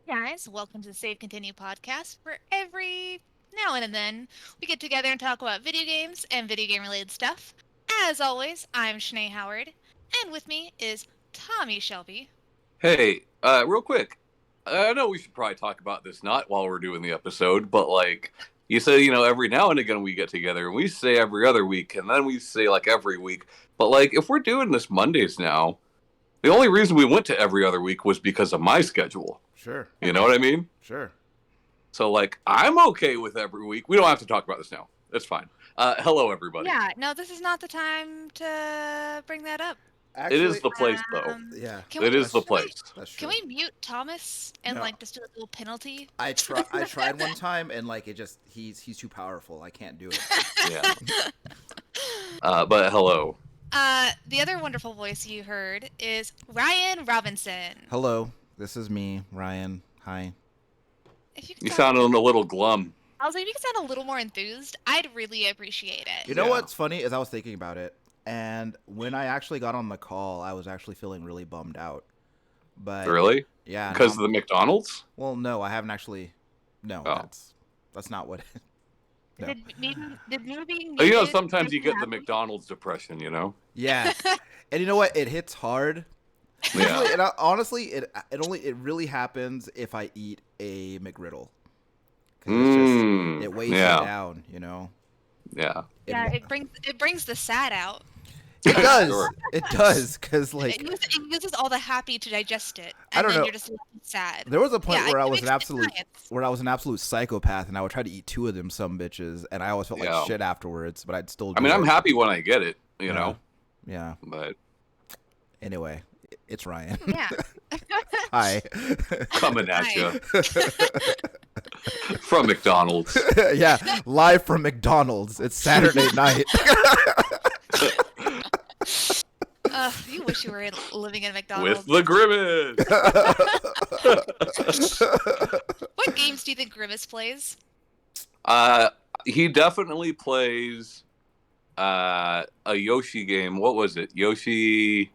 Guys, welcome to the Save Continue podcast, where every now and then we get together and talk about video games and video game related stuff. As always, I'm Shanae Howard, and with me is Tommy Shelby. Hey, real quick, I know we should probably talk about this not while we're doing the episode, but like you say, every now and again we get together and we say every other week, and then we say like every week. But like if we're doing this Mondays now, the only reason we went to every other week was because of my schedule. Sure. You know what I mean? Sure. So like I'm okay with every week. We don't have to talk about this now. It's fine. Hello, everybody. Yeah, no, this is not the time to bring that up. It is the place, though. Yeah. It is the place. That's Can true. we mute Thomas and No. just do a little penalty? I tried one time and like it just he's too powerful. I can't do it. Yeah. But hello. The other wonderful voice you heard is Ryan Robinson. Hello. This is me, Ryan. Hi. If you could You sound sounded a little glum. I was like, if you could sound a little more enthused, I'd really appreciate it. You know Yeah. what's funny is I was thinking about it, and when I actually got on the call, I was actually feeling really bummed out. But Really? yeah, Because no, of the McDonald's? well, no, I haven't actually. No, Oh. that's not what. No. Did me being But, muted sometimes make you get the happy? McDonald's depression, Yeah, and you know what? It hits hard. Yeah. Usually, honestly, it really happens if I eat a McGriddle. 'Cause it weighs yeah. me down, you know. Yeah. Yeah, it brings the sad out. It does. Sure. It does, because like It uses all the happy to digest it, I and don't then know. you're just left sad. there was a point Yeah, where I it was makes good science. an absolute psychopath, and I would try to eat two of them, some bitches, and I always felt like Yeah. shit afterwards. But I'd still. I Do mean, it. I'm happy when I get it, Yeah. but Anyway, it's Ryan. Yeah. Hi. coming at Hi. you from McDonald's. Yeah, live from McDonald's. It's Saturday night. You wish you were living in McDonald's. With the Grimace. What games do you think Grimace plays? He definitely plays a Yoshi game. What was it? Yoshi's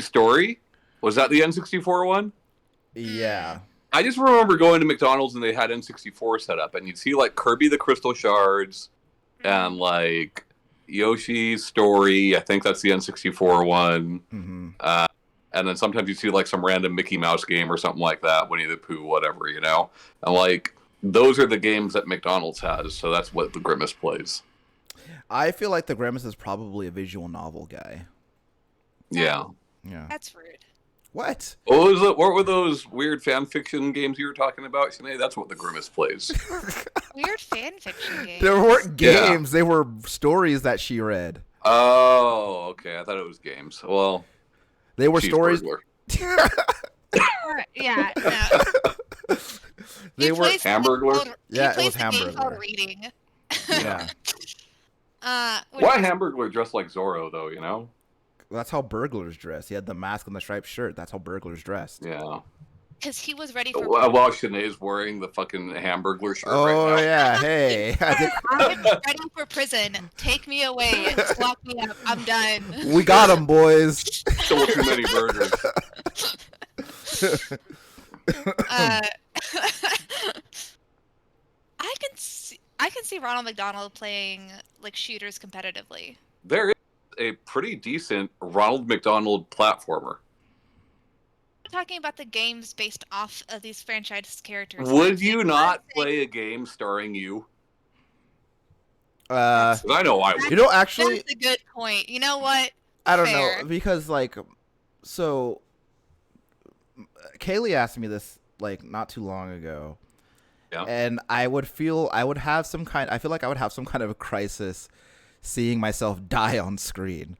Story? Was that the N64 one? Yeah. I just remember going to McDonald's and they had N64 set up, and you'd see like Kirby the Crystal Shards and like Yoshi's Story. I think that's the N64 one. Mm-hmm. And then sometimes you see like some random Mickey Mouse game or something like that, Winnie the Pooh, whatever, And like those are the games that McDonald's has, so that's what the Grimace plays. I feel like the Grimace is probably a visual novel guy. Yeah. Yeah. That's rude. What? What was it? What were those weird fan fiction games you were talking about, Sinead? That's what the Grimace plays. Weird fan fiction games. There weren't Yeah. games. They were stories that she read. Oh, okay. I thought it was games. Well, They were stories. Cheeseburglar. Yeah. No. They He were plays something Hamburglar? called- Yeah, he it was plays the game called Hamburglar. Reading. Yeah. Why Hamburglar dressed like Zorro, though, That's how burglars dress. He had the mask and the striped shirt. That's how burglars dressed. Yeah. Because he was ready for. While Sinead's wearing the fucking Hamburglar shirt Oh right now. yeah. Hey. I think I'm ready for prison. Take me away. Just lock me up. I'm done. we got him, boys. Still too many burgers. Uh, I can see Ronald McDonald playing like shooters competitively. There is a pretty decent Ronald McDonald platformer. I'm talking about the games based off of these franchise characters. Would you not play a game starring you? 'Cause I know I would. You know, actually, That's a good point. You know what? I don't Fair. know because like, so Kaylee asked me this like not too long ago, Yeah. and I feel like I would have some kind of a crisis seeing myself die on screen.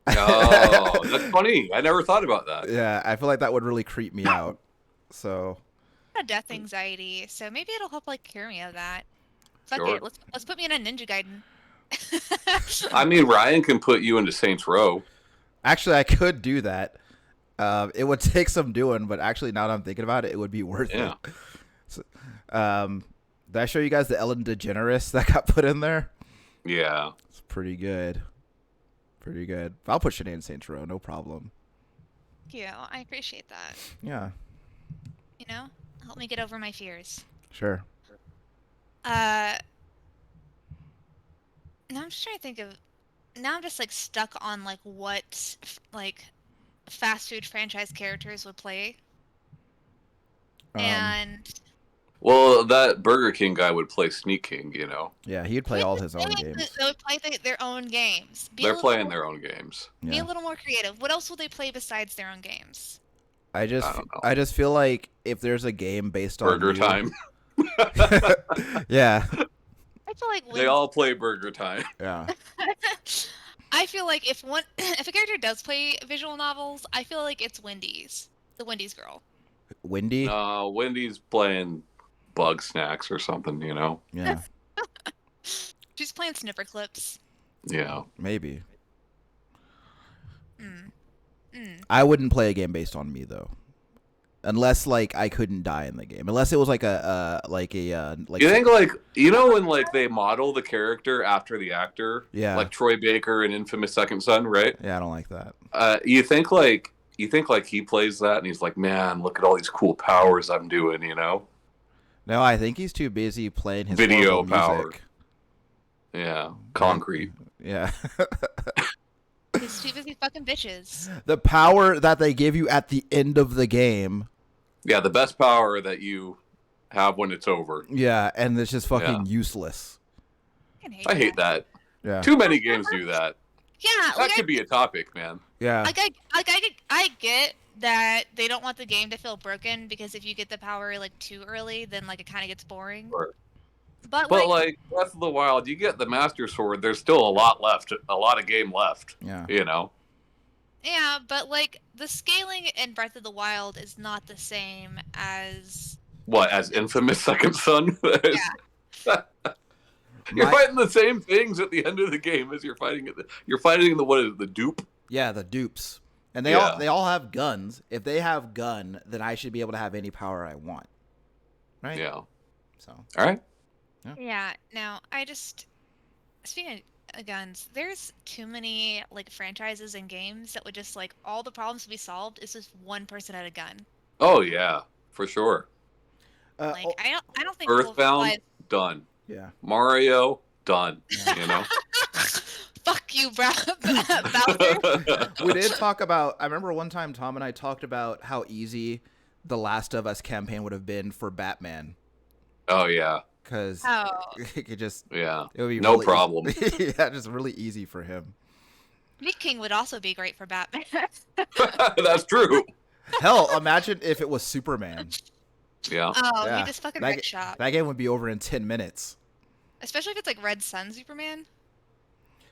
Oh, that's funny. I never thought about that. Yeah, I feel like that would really creep me out. So I have death anxiety, so maybe it'll help like cure me of that. Fuck Sure. it. Let's put me in a Ninja Gaiden. I mean, Ryan can put you into Saints Row. actually, I could do that. It would take some doing, but actually, now that I'm thinking about it, it would be worth Yeah. it. So, did I show you guys the Ellen DeGeneres that got put in there? Yeah. It's pretty good. Pretty good. I'll put Sinead in Saints Row, no problem. Thank you. I appreciate that. Yeah. You know, help me get over my fears. Sure. Now I'm just trying to think of. Now I'm just like stuck on like what like fast food franchise characters would play, and Well, that Burger King guy would play Sneak King, you know. Yeah, he'd play all his own games. They would play their own games. They're playing their own games. Be a little more creative. What else will they play besides their own games? I just feel like if there's a game based on Burger Time. Yeah. I feel like They all play Burger Time. Yeah. I feel like if a character does play visual novels, I feel like it's Wendy's, the Wendy's girl. Wendy? Wendy's playing Bug Snacks or something, you know. Yeah. She's playing Snipper Clips. Yeah. Maybe. I wouldn't play a game based on me though. Unless like I couldn't die in the game. Unless it was like You think like when like they model the character after the actor? Yeah. Like Troy Baker in Infamous Second Son, right? Yeah, I don't like that. You think like he plays that and he's like, man, look at all these cool powers I'm doing, you know? No, I think he's too busy playing his video horrible power. music. Yeah. Concrete. Yeah. He's too busy fucking bitches. The power that they give you at the end of the game. Yeah, the best power that you have when it's over. Yeah, and it's just fucking useless. I hate that. Yeah. Too many games do that. Yeah, That could be a topic, man. Yeah. I get that they don't want the game to feel broken because if you get the power like too early, then like it kind of gets boring. Sure. But like Breath of the Wild, you get the Master Sword. There's still a lot left, a lot of game left. Yeah. You know. Yeah, but like the scaling in Breath of the Wild is not the same as as Infamous Second Son? Yeah. You're fighting the same things at the end of the game as you're fighting the dupe. Yeah, the dupes. And they all have guns. If they have gun, then I should be able to have any power I want. Right? Yeah. So. All right. Yeah, no, speaking of guns, there's too many like franchises and games that would just like all the problems to be solved is just one person at a gun. Oh yeah, for sure. I don't think Earthbound done. Yeah. Mario done. Yeah. You know. Fuck you, Bowser. We did talk about. I remember one time Tom and I talked about how easy the Last of Us campaign would have been for Batman. Oh yeah. Because it could just it would be no really problem. Yeah, just really easy for him. Nick King would also be great for Batman. That's true. Hell, imagine if it was Superman. Yeah. Oh, yeah. He just fucking wreck shop. That game would be over in 10 minutes. Especially if it's like Red Sun Superman.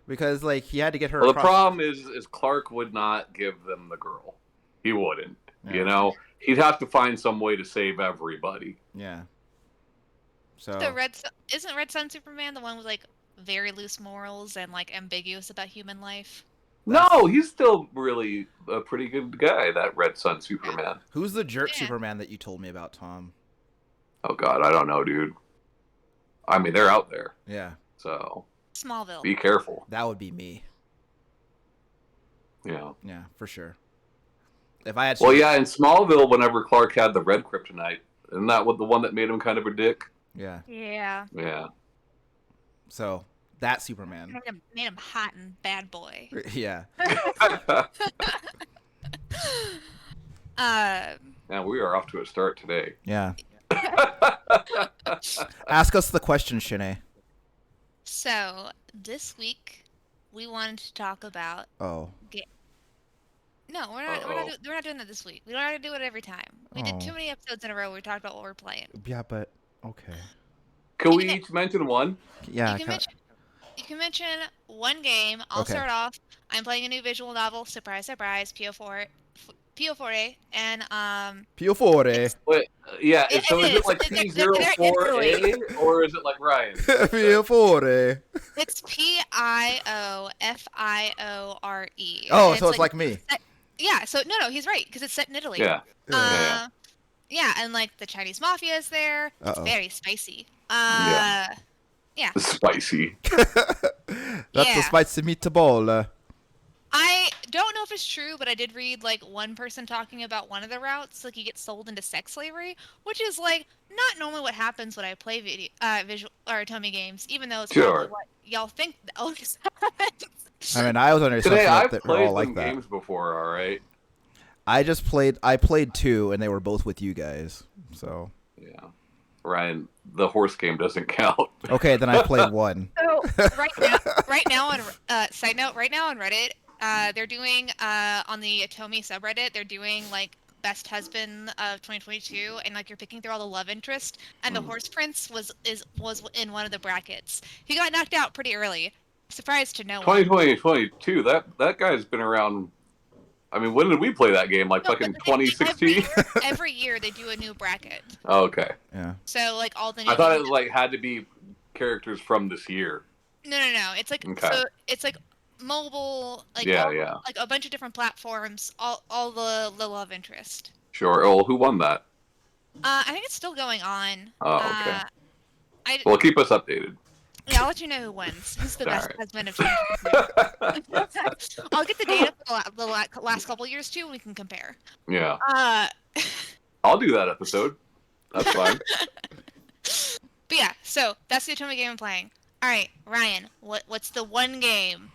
Because like he had to get her. Well, the problem is Clark would not give them the girl. He wouldn't. Yeah. You know, he'd have to find some way to save everybody. Yeah. So isn't Red Sun Superman the one with like very loose morals and like ambiguous about human life? No, he's still really a pretty good guy, that Red Sun Superman. Who's the jerk Superman that you told me about, Tom? Oh God, I don't know, dude. I mean, they're out there. Yeah. So Smallville. Be careful. That would be me. Yeah. Yeah, for sure. If I had. Well, yeah, in Smallville, whenever Clark had the red kryptonite, isn't that the one that made him kind of a dick? Yeah. Yeah. Yeah. So that Superman made him hot and bad boy. Yeah. Now we are off to a start today. Yeah. Ask us the question, Shanae. So this week we wanted to talk about. Oh. No, we're not doing that this week. We don't have to do it every time. We did too many episodes in a row where we talked about what we're playing. Yeah, but okay. Can we each mention one? Yeah. You can mention one game. I'll start off. I'm playing a new visual novel. Surprise, surprise. PO4, and PO4. Wait, yeah. So is it like P04A or is it like Ryan? PO4. It's PIOFIORE. Oh, so it's like me. Yeah. So no, he's right because it's set in Italy. Yeah. Yeah, and like the Chinese mafia is there. It's very spicy. Yeah. Spicy. That's a spicy meatball. don't know if it's true, but I did read like one person talking about one of the routes, like you get sold into sex slavery, which is like not normally what happens when I play visual or Tomy games, even though it's probably Sure. what y'all think always happens. I mean, I was under the Today, assumption that I've they were all played like some that. games before, all right? I played 2, and they were both with you guys. So Yeah. Ryan, the horse game doesn't count. okay, then I played 1. So right now on side note, right now on Reddit, they're doing on the Atomi subreddit, they're doing like best husband of 2022, and like you're picking through all the love interest, and the horse prince was in one of the brackets. He got knocked out pretty early. Surprise to no one. 2020, 22, that guy's been around. I mean, when did we play that game? Like No, fucking but 2016? every year they do a new bracket. Oh, okay. Yeah. So like all the new I thought games- it like had to be characters from this year. No. It's like Okay. so it's like mobile, like Yeah, all, yeah. like a bunch of different platforms, all the love interest. Sure. Oh, who won that? I think it's still going on. Oh, okay. I Well, keep us updated. Yeah, I'll let you know who wins. Who's the best Alright. husband of 2022? I'll get the data for the last couple years too, and we can compare. Yeah. Uh, I'll do that episode. That's fine. but yeah, so that's the Atomic game I'm playing. All right, Ryan, what's the one game?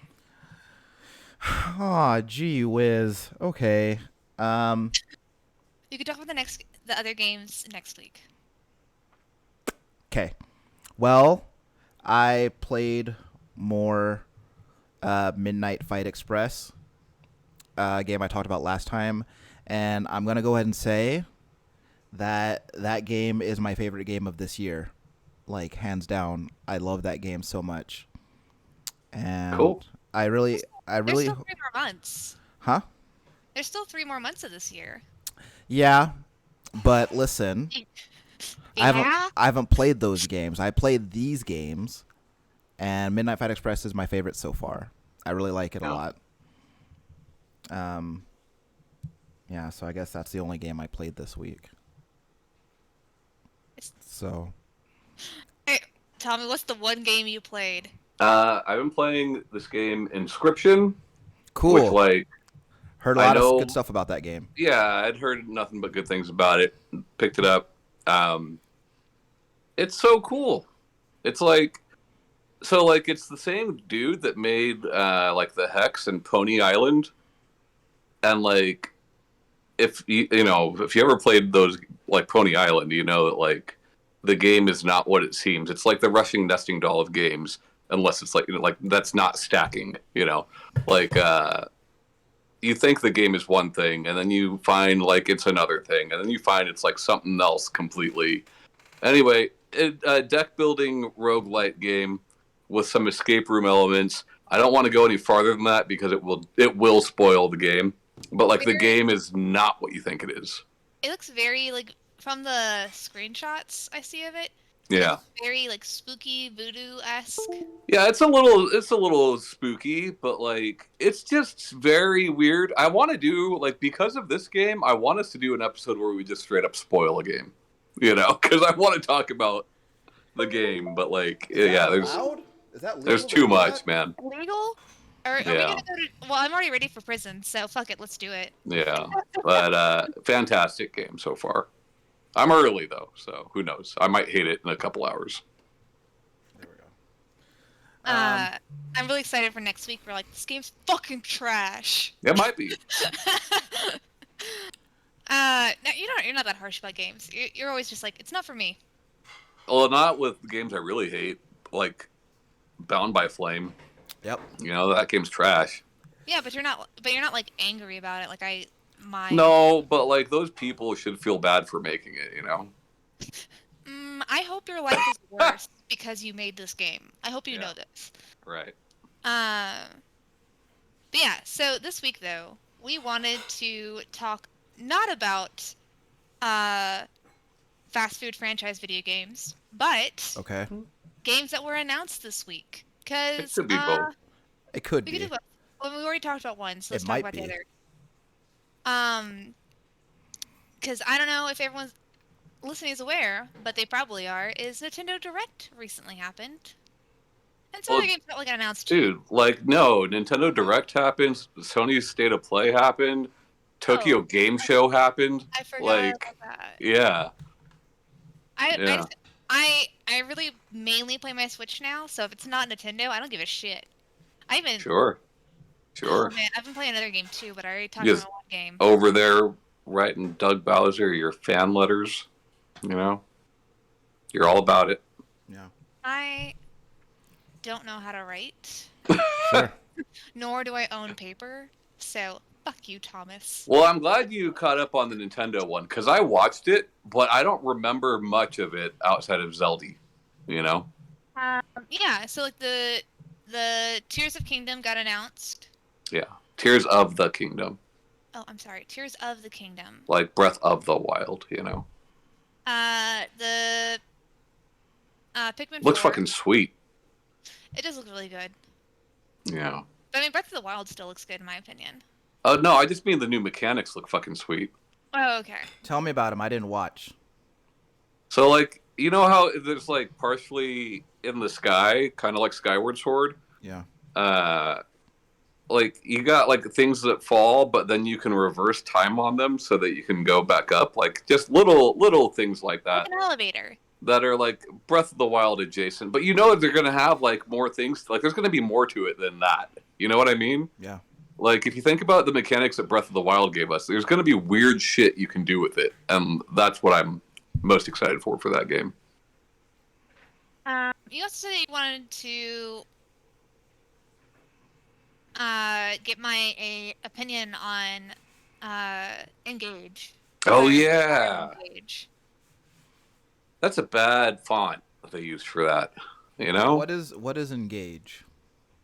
Oh, gee whiz. Okay. You could talk about the other games next week. Okay. Well, I played more Midnight Fight Express, a game I talked about last time, and I'm going to go ahead and say that that game is my favorite game of this year. Like, hands down. I love that game so much. And Cool. I really... There's still 3 more months. Huh? There's still 3 more months of this year. Yeah, but listen... Yeah? I haven't played those games. I played these games, and Midnight Fight Express is my favorite so far. I really like it a lot. Yeah, so I guess that's the only game I played this week. So, Hey, tell me, what's the one game you played? I've been playing this game, Inscription. cool. Which, like, Heard a lot of good stuff about that game. yeah, I'd heard nothing but good things about it. Picked it up. It's so cool. It's like, so like it's the same dude that made like the Hex and Pony Island, and like if you if you ever played those like Pony Island, you know that like the game is not what it seems. It's like the rushing nesting doll of games, unless it's like like that's not stacking. Like you think the game is one thing, and then you find like it's another thing, and then you find it's like something else completely. Anyway, a deck building roguelite game with some escape room elements. I don't want to go any farther than that because it will spoil the game. But like the game is not what you think it is. It looks very like from the screenshots I see of it. Yeah. Very like spooky voodoo-esque. Yeah, it's a little spooky, but like it's just very weird. I want to do like because of this game, I want us to do an episode where we just straight up spoil a game. Because I want to talk about the game, but like there's too much, man. Legal? Or are we gonna go to? Well, I'm already ready for prison, so fuck it, let's do it. Yeah, but fantastic game so far. I'm early though, so who knows? I might hate it in a couple hours. There we go. I'm really excited for next week. We're like, this game's fucking trash. It might be. No, you're not that harsh about games. You're always just like, it's not for me. Well, not with games I really hate, like Bound by Flame. Yep. That game's trash. Yeah, but you're not like angry about it. Like No, but like those people should feel bad for making it. I hope your life is worse because you made this game. I hope you know this. Right. But yeah, so this week though, we wanted to talk not about fast food franchise video games, but Okay. games that were announced this week. Because It could be both. It could we be. could do both. Well, we already talked about one, so let's It talk might about be. the other. Because I don't know if everyone's listening is aware, but they probably are. Is Nintendo Direct recently happened? And some Well, other games felt like announced too. dude, like, no, Nintendo Direct happened, Sony's State of Play happened, Tokyo Oh, Game Show happened. I forgot Like, about that. yeah, I yeah, just I really mainly play my Switch now, so if it's not Nintendo, I don't give a shit. I even sure, Oh sure. man, I've been playing another game too, but I already talked about Just one game. over there writing Doug Bowser your fan letters, you know? You're all about it. Yeah. I don't know how to write, Sure. nor do I own paper, so fuck you, Thomas. Well, I'm glad you caught up on the Nintendo one because I watched it, but I don't remember much of it outside of Zelda. You know? Yeah, so like the Tears of Kingdom got announced. Yeah. Tears of the Kingdom, Oh, I'm sorry, Tears of the Kingdom. like Breath of the Wild. You know? The Pikmin Looks 4. fucking sweet. It does look really good. Yeah. But I mean, Breath of the Wild still looks good in my opinion. No, I just mean the new mechanics look fucking sweet. Oh, okay. Tell me about him. I didn't watch. So, like, you know how there's like partially in the sky, kind of like Skyward Sword. Yeah. Like you got like things that fall, but then you can reverse time on them so that you can go back up. Like just little things like Like that an elevator. that are like Breath of the Wild adjacent. But you know they're gonna have like more things. Like there's gonna be more to it than that. You know what I mean? Yeah. Like if you think about the mechanics that Breath of the Wild gave us, there's gonna be weird shit you can do with it, and that's what I'm most excited for that game. You also said you wanted to get my opinion on Engage. Oh Or yeah, Engage. that's a bad font that they used for that. You know, What is Engage?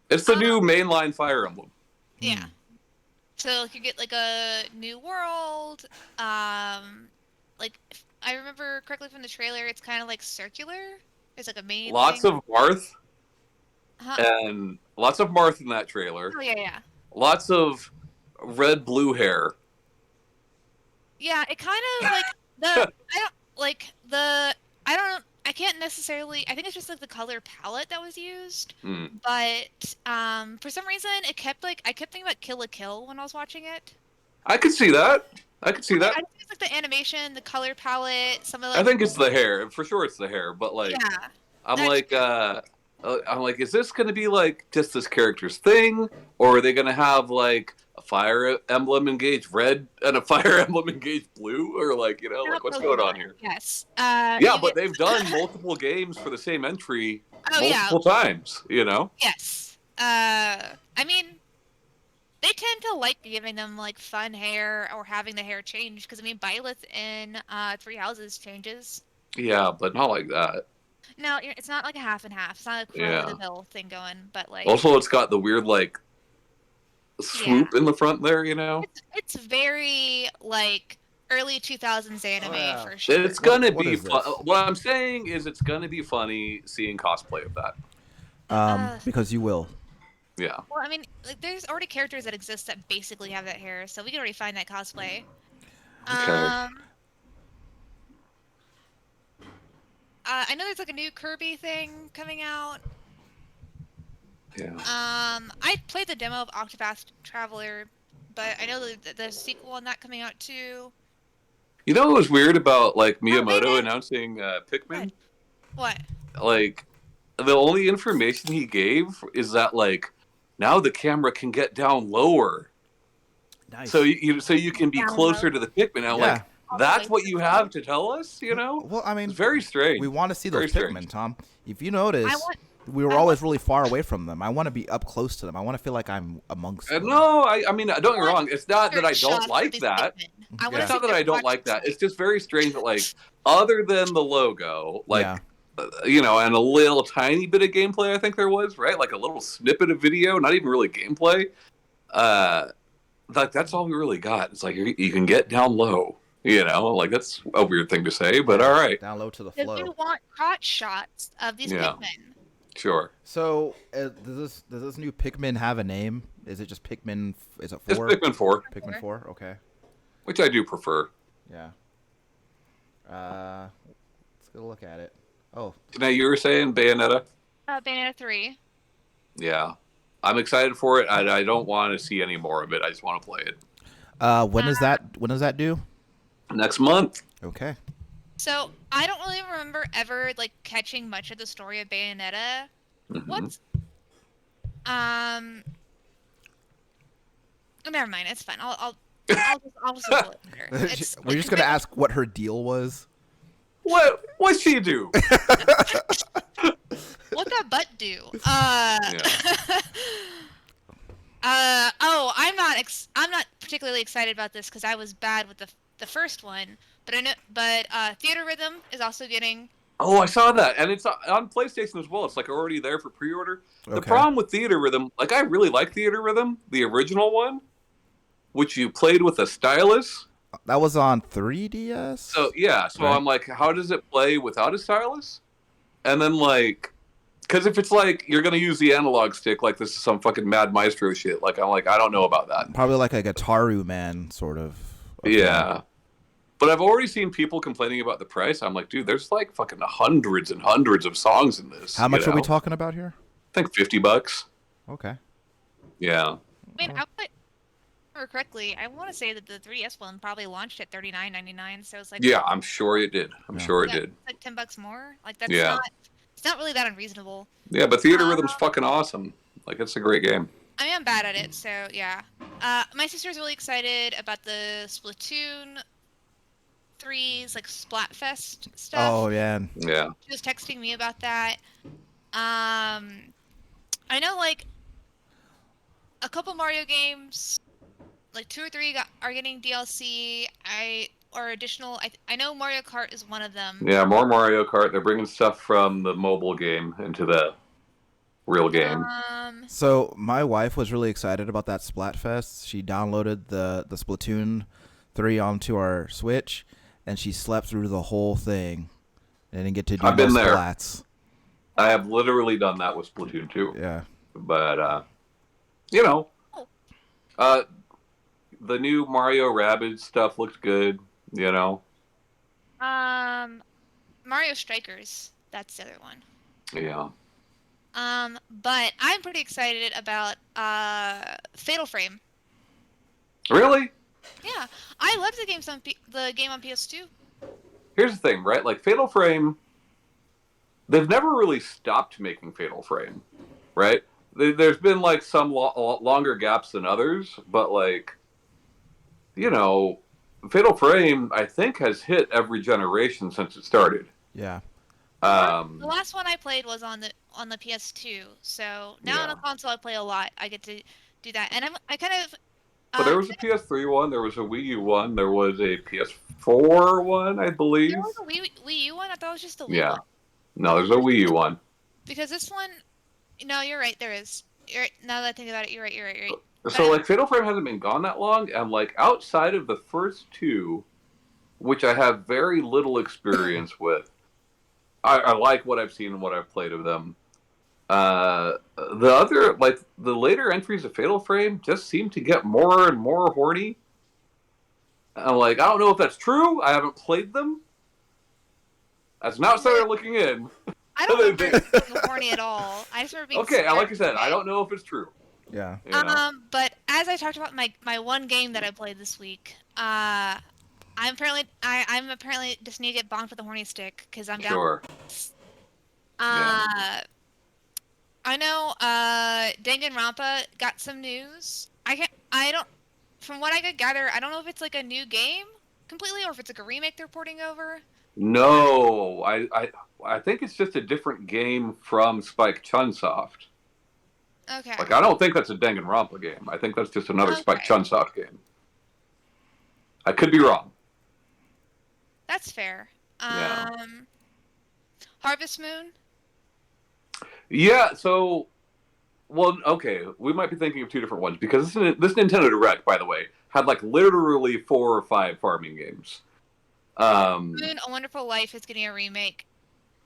it's the new mainline Fire Emblem. Yeah. So you get like a new world. Like if I remember correctly from the trailer, it's kind of like circular. It's like a main Lots thing. of Marth Huh? and lots of Marth in that trailer. Oh yeah. Lots of red blue hair. Yeah, it kind of like I can't necessarily. I think it's just like the color palette that was used. Hmm. But for some reason, I kept thinking about Kill la Kill when I was watching it. I could see that. I could see that. I think it's like the animation, the color palette, some of I like think it's the hair. For sure, it's the hair. But like, yeah. I'm That's- like, is this going to be like just this character's thing, or are they going to have like a Fire Emblem Engage red and a Fire Emblem Engage blue, or like like what's going on here? Yes. Yeah, but they've done multiple games for the same entry multiple times. Yes. I mean, they tend to like giving them like fun hair or having the hair change because I mean, Byleth in Three Houses changes. Yeah, but not like that. No, it's not like a half and half. It's not like Cruella de Vil thing going, but like Also, it's got the weird like swoop in the front there. It's very like early 2000s anime yeah. for sure. It's gonna What be is fun. this? What I'm saying is, it's gonna be funny seeing cosplay of that. Because you will. Yeah. Well, I mean, like there's already characters that exist that basically have that hair, so we can already find that cosplay. Okay. I know there's like a new Kirby thing coming out. Yeah. I played the demo of Octopath Traveler, but I know the sequel on that coming out too. You know what was weird about like they Miyamoto did. announcing Pikmin? What? Like, the only information he gave is that like now the camera can get down lower, Nice. so you can be Down closer low. to the Pikmin. I'm like, that's what you have to tell us? Well, I mean, It's very strange. we want to see Very those strange. Pikmin, Tom. If you notice, we were I always really far away from them. I want to be up close to them. I want to feel like I'm amongst them. No, I mean, don't get me wrong. It's not that I Shots don't of like these that. Pikmin. I wanna Yeah. It's see not that their I don't like watches. that. It's just very strange that like, other than the logo, like, Yeah. And a little tiny bit of gameplay, I think there was, right? Like a little snippet of video, not even really gameplay. Like that's all we really got. It's like you can get down low, like that's a weird thing to say, but all right, Down low to the If flow. you want crotch shots of these Yeah. Pikmin. sure. So, does this new Pikmin have a name? Is it just Pikmin? Is it It's 4? Pikmin 4, Pikmin 4. Okay. which I do prefer. Yeah. Let's get a look at it. Oh, Now you were saying Bayonetta. Bayonetta 3. Yeah. I'm excited for it. I don't want to see any more of it. I just want to play it. When is that? When does that due? Next month. Okay. So I don't really remember ever like catching much of the story of Bayonetta. Mhm. What's never mind. It's fine. I'll just Google it later. We're just gonna ask what her deal was. What'd she do? What that butt do? Yeah. Oh, I'm not particularly excited about this because I was bad with the first one, but I know. But Theater Rhythm is also getting. Oh, I saw that, and it's on PlayStation as well. It's like already there for pre-order. Okay. The problem with Theater Rhythm, like I really like Theater Rhythm, the original one, which you played with a stylus. That was on 3DS. So yeah, Right. I'm like, how does it play without a stylus? And then like, because if it's like you're gonna use the analog stick, like this is some fucking Mad Maestro shit. Like I'm like, I don't know about that. Probably like a Guitaru Man sort of. Yeah. But I've already seen people complaining about the price. I'm like, dude, there's like fucking hundreds and hundreds of songs in this. How much are we talking about here? I think $50. Okay. Yeah. I mean, I remember correctly. I want to say that the 3DS one probably launched at $39.99. So it's like Yeah, I'm sure it did. I'm sure it did. like $10 more. Like that's Yeah. not. It's not really that unreasonable. Yeah, but Theater Rhythm's fucking awesome. Like it's a great game. I mean, I'm bad at it, so yeah. My sister's really excited about the Splatoon 3's like Splatfest stuff. Oh yeah. Yeah. She was texting me about that. I know like a couple Mario games, like 2 or 3 are getting DLC. Or additional. I know Mario Kart is one of them. Yeah, more Mario Kart. They're bringing stuff from the mobile game into the real game. So my wife was really excited about that Splatfest. She downloaded the Splatoon 3 onto our Switch, and she slept through the whole thing. And didn't get to do I've been there. splats. I have literally done that with Splatoon 2. Yeah. But you know, the new Mario Rabbids stuff looked good. You know. Mario Strikers. That's the other one. Yeah. But I'm pretty excited about Fatal Frame. Really? Yeah, I loved the game on PS2. Here's the thing, right? Like Fatal Frame, they've never really stopped making Fatal Frame, right? There's been like some longer gaps than others, but like, you know, Fatal Frame I think has hit every generation since it started. Yeah. The last one I played was on the PS2, so now on a console I play a lot. I get to do that, and I kind of. But there was a PS3 one, there was a Wii U one, there was a PS4 one, I believe. There was a Wii U one. I thought it was just the Wii Yeah. one. No, there's a Wii U one. Because this one, no, you're right. There is. Now that I think about it, you're right. So like Fatal Frame hasn't been gone that long, and like outside of the first 2, which I have very little experience with. I like what I've seen and what I've played of them. The other, like, the later entries of Fatal Frame just seem to get more and more horny. I'm like, I don't know if that's true. I haven't played them. As an outsider looking in. I don't remember being horny at all. I just remember being okay, like I said, I don't know if it's true. Yeah. You know? But as I talked about my one game that I played this week, I'm apparently just need to get bonked with a horny stick because I'm down. Sure. I know Danganronpa got some news. From what I could gather, I don't know if it's like a new game completely or if it's like a remake they're porting over. No, I think it's just a different game from Spike Chunsoft. Okay. Like, I don't think that's a Danganronpa game. I think that's just another Spike Chunsoft game. I could be wrong. That's fair. Yeah. Harvest Moon? Yeah, so... Well, okay, we might be thinking of 2 different ones, because this Nintendo Direct, by the way, had, like, literally 4 or 5 farming games. Moon, A Wonderful Life is getting a remake.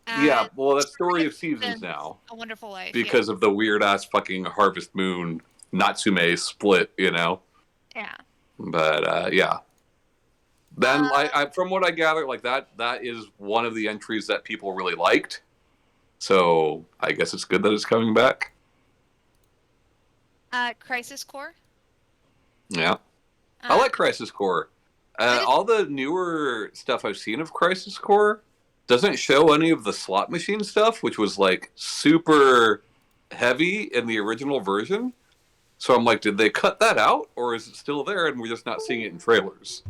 Yeah, well, that's Story of Seasons now. A Wonderful Life. Because of the weird-ass fucking Harvest Moon Natsume split, you know? Yeah. But, yeah. Then, from what I gather, like, that is one of the entries that people really liked. So, I guess it's good that it's coming back. Crisis Core. Yeah, I like Crisis Core. All the newer stuff I've seen of Crisis Core doesn't show any of the slot machine stuff, which was like super heavy in the original version. So I'm like, did they cut that out, or is it still there and we're just not seeing it in trailers?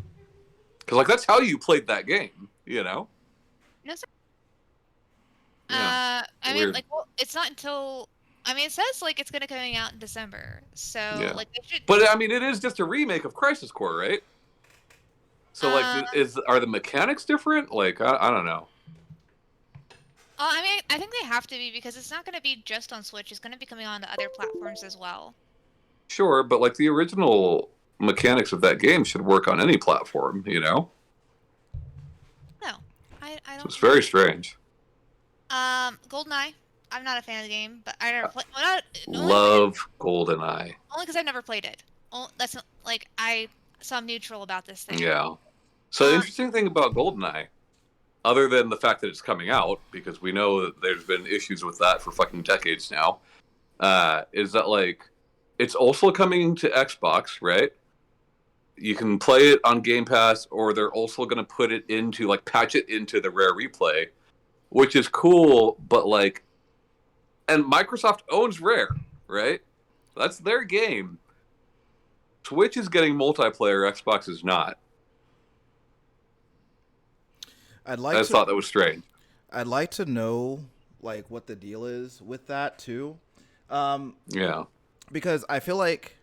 Because like that's how you played that game, you know? No, sir. Yeah, I mean, weird. like, well, it's not until. I mean, it says like it's gonna coming out in December, so Yeah, like they should. but I mean, it is just a remake of Crisis Core, right? So like, Uh, are the mechanics different? Like, I don't know. I mean, I think they have to be because it's not gonna be just on Switch. It's gonna be coming on to other platforms as well. Sure, but like the original mechanics of that game should work on any platform, you know? No, I So don't. it's very strange. GoldenEye. I'm not a fan of the game, but I never played. Well, not Love GoldenEye. only because I've never played it. That's not, like so I'm neutral about this thing. Yeah. So the interesting thing about GoldenEye, other than the fact that it's coming out, because we know that there's been issues with that for fucking decades now, is that like it's also coming to Xbox, right? You can play it on Game Pass, or they're also going to put it into like patch it into the Rare Replay, which is cool, but like, and Microsoft owns Rare, right? That's their game. Switch is getting multiplayer, Xbox is not. I just thought that was strange. I'd like to know like what the deal is with that too. Yeah. Because I feel like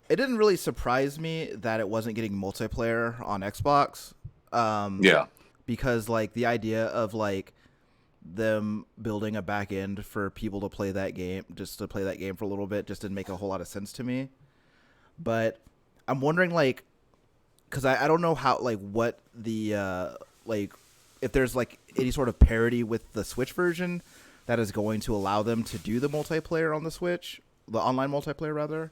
it didn't really surprise me that it wasn't getting multiplayer on Xbox. Yeah. Because like the idea of like them building a back end for people to play that game, just to play that game for a little bit, just didn't make a whole lot of sense to me. But I'm wondering like, because I don't know how like what the like if there's like any sort of parity with the Switch version that is going to allow them to do the multiplayer on the Switch, the online multiplayer rather.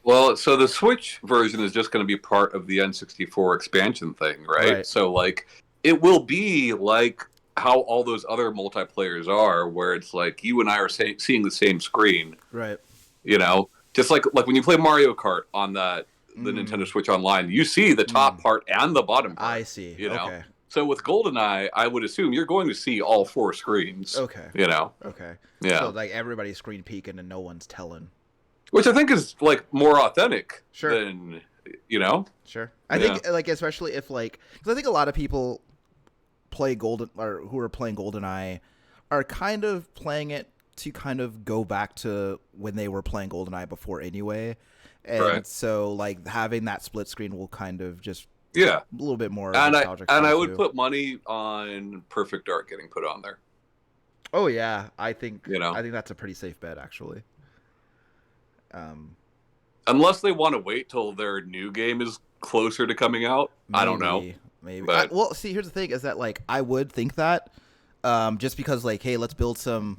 Well, so the Switch version is just going to be part of the N64 expansion thing, right? So like it will be like how all those other multiplayers are, where it's like you and I are seeing the same screen, right? You know, just like when you play Mario Kart on the Nintendo Switch Online, you see the top part and the bottom part. I see. You know? Okay. So with GoldenEye, I would assume you're going to see all four screens. Okay. You know? Okay. Yeah. So like everybody's screen peeking and no one's telling. Which I think is like more authentic sure. than, you know? Sure. I think like especially if like, because I think a lot of people play who are playing GoldenEye are kind of playing it to kind of go back to when they were playing GoldenEye before anyway. And so like having that split screen will kind of just a little bit more nostalgic. And I would put money on Perfect Dark getting put on there. Oh yeah, I think I think that's a pretty safe bet actually. Unless they want to wait till their new game is closer to coming out, I don't know. Maybe. But well, see, here's the thing: is that like I would think that, just because like, hey, let's build some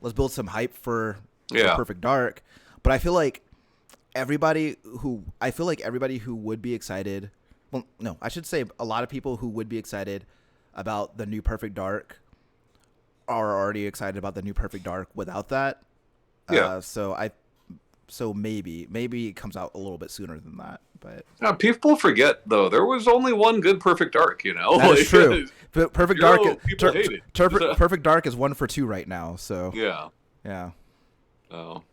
hype for Perfect Dark. But I feel like everybody who would be excited. Well, no, I should say a lot of people who would be excited about the new Perfect Dark are already excited about the new Perfect Dark without that. Yeah. So maybe it comes out a little bit sooner than that. But people forget though there was only one good Perfect Dark. You know, that's true. But Perfect Dark, Perfect Dark is 1 for 2 right now. So yeah. Oh.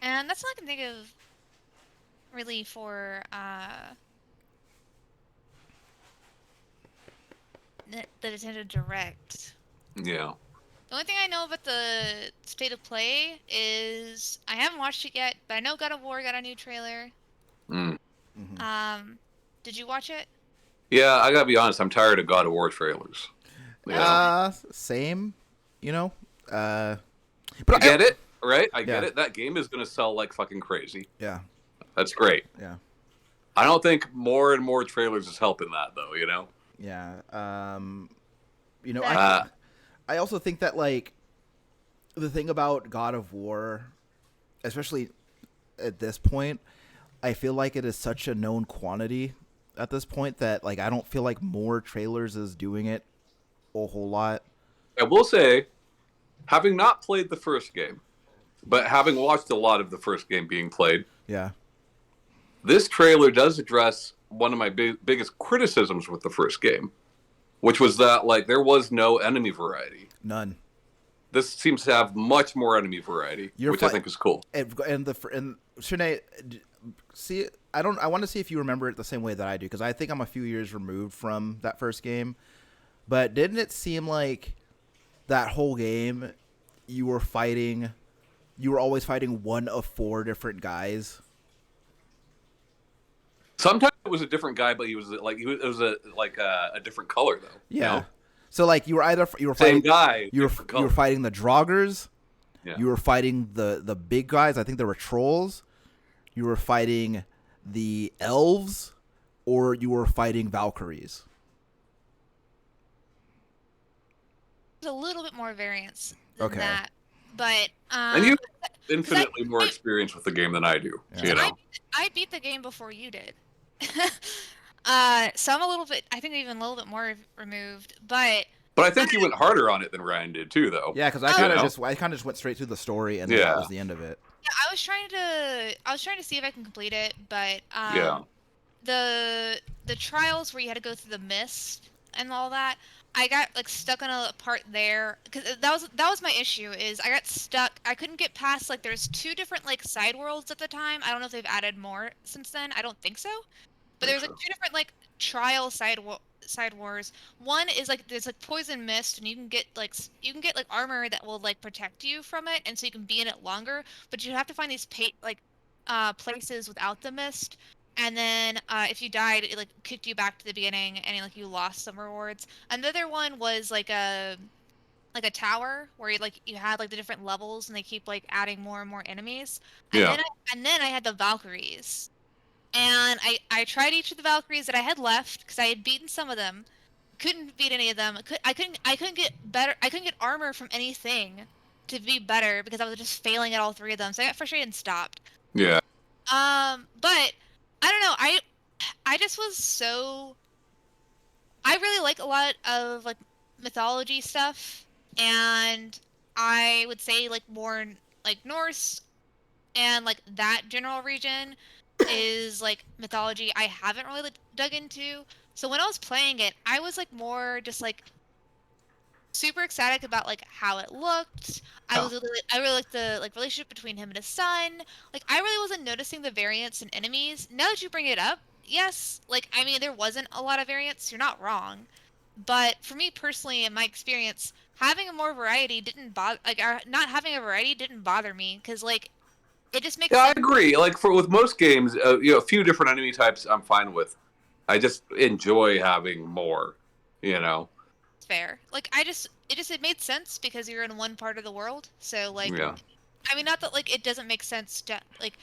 And that's all I can think of really for the Nintendo Direct. Yeah. The only thing I know about the state of play is I haven't watched it yet, but I know God of War got a new trailer. Did you watch it? Yeah, I gotta be honest. I'm tired of God of War trailers. Same. You know. But I get it, right? I get it. That game is gonna sell like fucking crazy. Yeah. That's great. Yeah. I don't think more and more trailers is helping that though. You know. Yeah. You know, I also think that like the thing about God of War, especially at this point, I feel like it is such a known quantity at this point that like I don't feel like more trailers is doing it a whole lot. I will say, having not played the first game, But having watched a lot of the first game being played, Yeah. this trailer does address one of my biggest criticisms with the first game, which was that like there was no enemy variety. None. This seems to have much more enemy variety, which I think is cool. And Sinead, see, I want to see if you remember it the same way that I do, because I think I'm a few years removed from that first game. But didn't it seem like that whole game you were always fighting one of 4 different guys? Sometimes it was a different guy, but it was a different color though. Yeah. You know? So like you were same fighting guy. you were fighting the Draugrs. Yeah. You were fighting the big guys. I think there were trolls. You were fighting the elves, or you were fighting Valkyries. There's a little bit more variance than that, but and you have infinitely more experience with the game than I do. Yeah. You know, I beat the game before you did. So I'm a little bit, I think even a little bit more removed, but I think you went harder on it than Ryan did too, though. Yeah, because I kind of just went straight through the story, and that was the end of it. Yeah, I was trying to see if I can complete it, but the trials where you had to go through the mist and all that, I got like stuck on a part there because that was my issue. Is I got stuck. I couldn't get past like there's 2 different like side worlds at the time. I don't know if they've added more since then. I don't think so. But there's like 2 different like trial side wars. One is like there's like poison mist, and you can get like armor that will like protect you from it, and so you can be in it longer. But you have to find these places without the mist. And then if you died, it like kicked you back to the beginning, and like you lost some rewards. Another one was like a tower where you had like the different levels, and they keep like adding more and more enemies. And then I had the Valkyries, and I tried each of the Valkyries that I had left because I had beaten some of them, couldn't beat any of them. I couldn't get better. I couldn't get armor from anything to be better because I was just failing at all 3 of them. So I got frustrated and stopped. Yeah. But I don't know. I just was so. I really like a lot of like mythology stuff, and I would say like more like Norse and like that general region is like mythology I haven't really like, dug into. So when I was playing it, I was like more just like super ecstatic about like how it looked. I really liked the like relationship between him and his son. Like I really wasn't noticing the variance in enemies. Now that you bring it up, yes, like I mean there wasn't a lot of variance. You're not wrong, but for me personally, in my experience, having a more variety didn't bother. Not having a variety didn't bother me because like it just makes. Yeah, sense. I agree. Like with most games, a few different enemy types I'm fine with. I just enjoy having more. You know. Fair. Like it made sense because you're in one part of the world. So like I mean not that like it doesn't make sense to like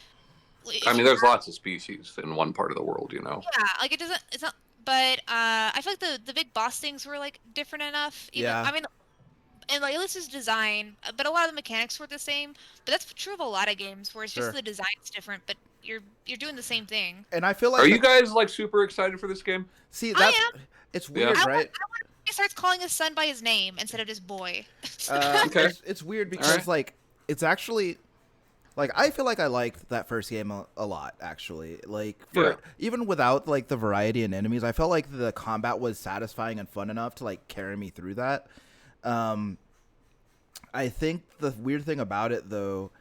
I mean there's lots of species in one part of the world, you know. Yeah, like it's not but I feel like the big boss things were like different enough. I mean and like at least it's design, but a lot of the mechanics were the same. But that's true of a lot of games where it's just the design's different, but you're doing the same thing. And I feel like Are you guys like super excited for this game? See, it's weird, right? He starts calling his son by his name instead of just boy. Okay. It's weird because like it's actually like I feel like I liked that first game a lot actually. Like even without like the variety in enemies, I felt like the combat was satisfying and fun enough to like carry me through that. I think the weird thing about it though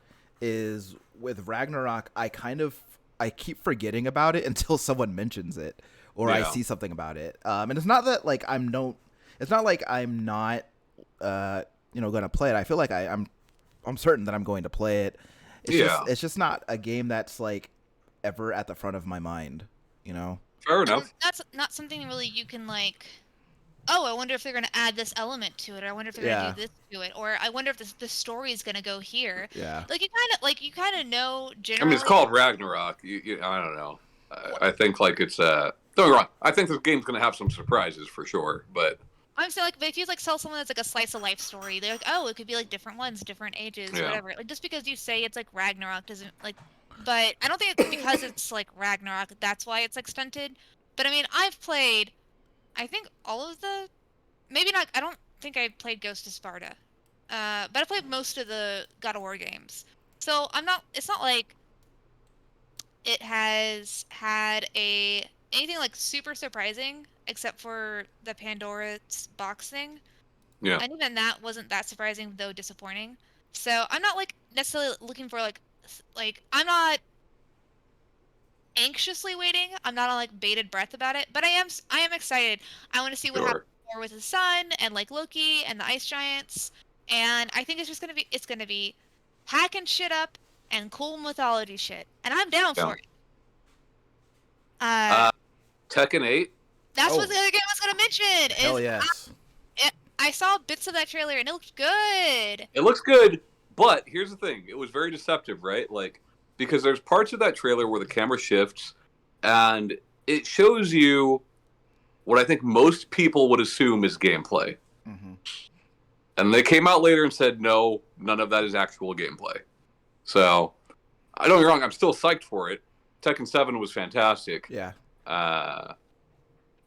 is with Ragnarok, I keep forgetting about it until someone mentions it or I see something about it. And it's not that like it's not like I'm not, going to play it. I feel like I'm certain that I'm going to play it. It's just not a game that's like ever at the front of my mind, you know? Fair enough. That's not something really you can like, oh, I wonder if they're going to add this element to it, or I wonder if they're going to do this to it, or I wonder if the story is going to go here. Yeah. Like you kind of know generally. I mean, it's called Ragnarok. I don't know. I think like it's don't get me wrong. I think this game's going to have some surprises for sure, but. I'm saying, like, but if you like sell someone that's like a slice of life story, they're like, oh, it could be like different ones, different ages, whatever. Like, just because you say it's like Ragnarok doesn't like. But I don't think it's because it's like Ragnarok that's why it's like stunted. But I mean, I've played, I think all of the, maybe not. I don't think I played Ghost of Sparta, but I played most of the God of War games, So it's not like it has had anything like super surprising except for the Pandora's box thing. Yeah, And even that wasn't that surprising, though disappointing. So I'm not like necessarily looking for like I'm not anxiously waiting. I'm not on like bated breath about it, but I am excited. I want to see what happens sure. more with the sun and like Loki and the ice giants. And I think it's gonna be hacking shit up and cool mythology shit. And I'm down Yeah. for it. Uh Uh, Tekken 8. that's what Oh. the other game I was gonna mention Hell is yes. I saw bits of that trailer and it looked good. It looks good, but here's the thing: it was very deceptive, right? Like because there's parts of that trailer where the camera shifts, and it shows you what I think most people would assume is gameplay. Mm-hmm. And they came out later and said, no, none of that is actual gameplay. So, I don't get me wrong, I'm still psyched for it. Tekken 7 was fantastic. Yeah.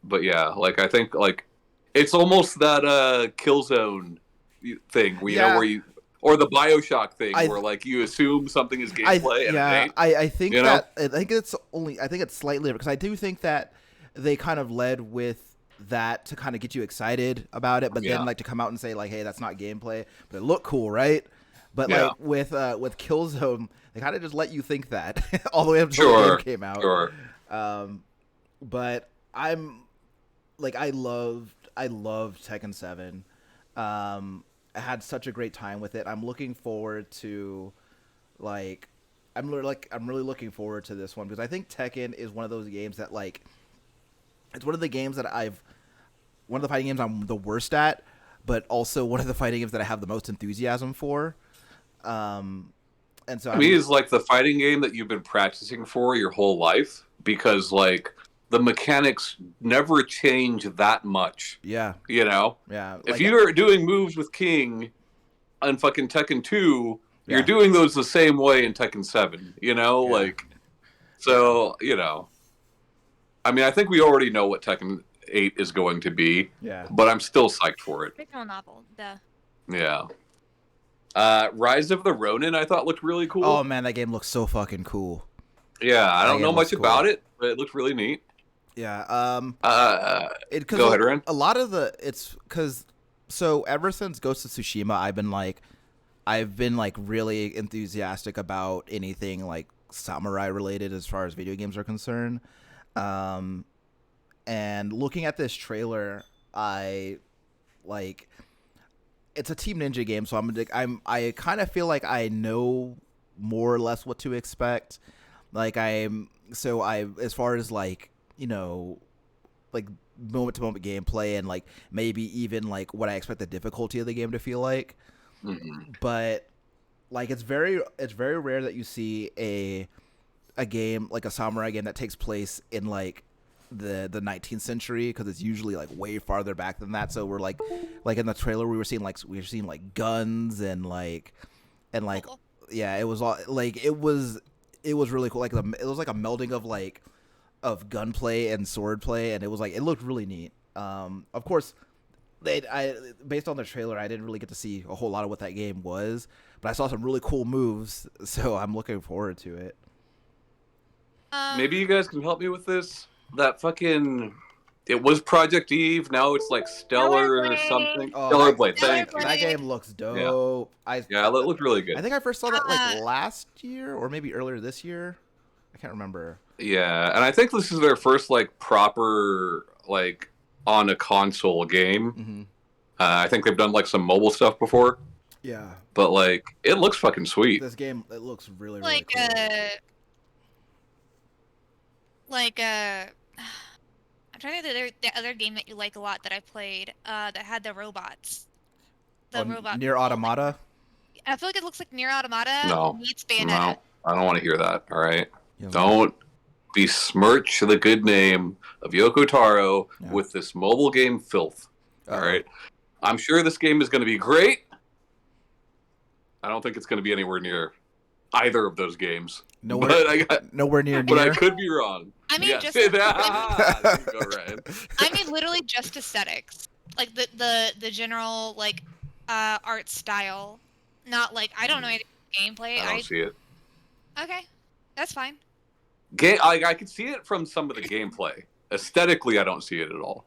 But yeah, like, I think, like, it's almost that Killzone thing, where, you know, where you, or the Bioshock thing, where, like, you assume something is gameplay and it ain't. I think you that, I think it's slightly different, because I do think that they kind of led with that to kind of get you excited about it, but then like to come out and say like, hey, that's not gameplay, but it looked cool, right? But like with Killzone, they kind of just let you think that all the way up until the game came out. Sure. But I'm like, I loved Tekken 7. I had such a great time with it. I'm looking forward to like I'm really looking forward to this one, because I think Tekken is one of those games that like, it's one of the games that one of the fighting games I'm the worst at, but also one of the fighting games that I have the most enthusiasm for. And so to me, it's like the fighting game that you've been practicing for your whole life, because like the mechanics never change that much. Yeah. You know? Yeah. If you're doing moves with King on fucking Tekken 2, you're doing those the same way in Tekken 7, you know? Yeah. Like, so, you know. I mean, I think we already know what Tekken 8 is going to be. Yeah. But I'm still psyched for it. Fictional novel, duh. Yeah. Rise of the Ronin, I thought looked really cool. Oh man, that game looks so fucking cool. Yeah, I don't know much about it, but it looked really neat. Yeah. Go ahead, Rand. A lot of so ever since Ghost of Tsushima, I've been like really enthusiastic about anything like samurai related as far as video games are concerned. And looking at this trailer, it's a Team Ninja game, so I kind of feel like I know more or less what to expect. Like as far as like, you know, like moment to moment gameplay and like maybe even like what I expect the difficulty of the game to feel like. Mm-hmm. But like it's very rare that you see a game like a samurai game that takes place in like the 19th century, because it's usually like way farther back than that. So we're like in the trailer we were seeing like guns and yeah, it was all like it was really cool. Like it was like a melding of gunplay and swordplay, and it looked really neat. Of course, based on the trailer, I didn't really get to see a whole lot of what that game was, but I saw some really cool moves, so I'm looking forward to it. Maybe you guys can help me with this. That fucking... It was Project Eve, now it's like Stellar or something. Oh, Stellar Blade, thank you. That game looks dope. Yeah, it looked really good. I think I first saw that like last year or maybe earlier this year. I can't remember. Yeah, and I think this is their first like proper like on a console game. Mm-hmm. I think they've done like some mobile stuff before. Yeah. But like it looks fucking sweet. This game, it looks really like cool. I'm trying to think of the other game that you like a lot that I played that had the robots. Near Automata? I feel like it looks like Nier Automata meets Bayonetta. No, I don't want to hear that. All right, don't besmirch the good name of Yoko Taro with this mobile game filth. All right, I'm sure this game is going to be great. I don't think it's going to be anywhere near either of those games. Nowhere near. But I could be wrong. I mean, yes. just There you go, Ryan. I mean, literally just aesthetics, like the general like art style, not like I don't know anything gameplay, I don't see it. Okay, that's fine. I could see it from some of the gameplay. Aesthetically, I don't see it at all.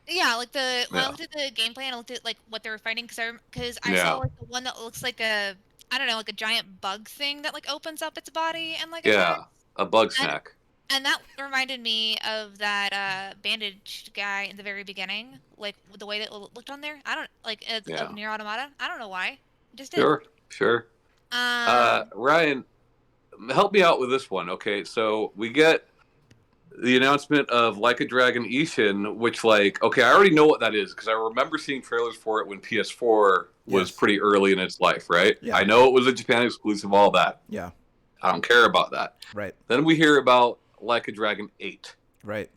Yeah, like when I Yeah. looked at the gameplay and I looked at like what they were fighting, because I Yeah. saw like the one that looks like I don't know, like a giant bug thing that like opens up its body and like Yeah, attacks. a bug And, snack. and that reminded me of that bandaged guy in the very beginning, like the way that it looked on there. I don't like it's Yeah. of Nier Automata. I don't know why. It just did. Sure. Um, Ryan, help me out with this one. Okay, so we get the announcement of Like a Dragon Ishin, which I already know what that is because I remember seeing trailers for it when PS4 was pretty early in its life, right? Yeah. I know it was a Japan exclusive, all that. Yeah. I don't care about that. Right. Then we hear about Like a Dragon 8. Right.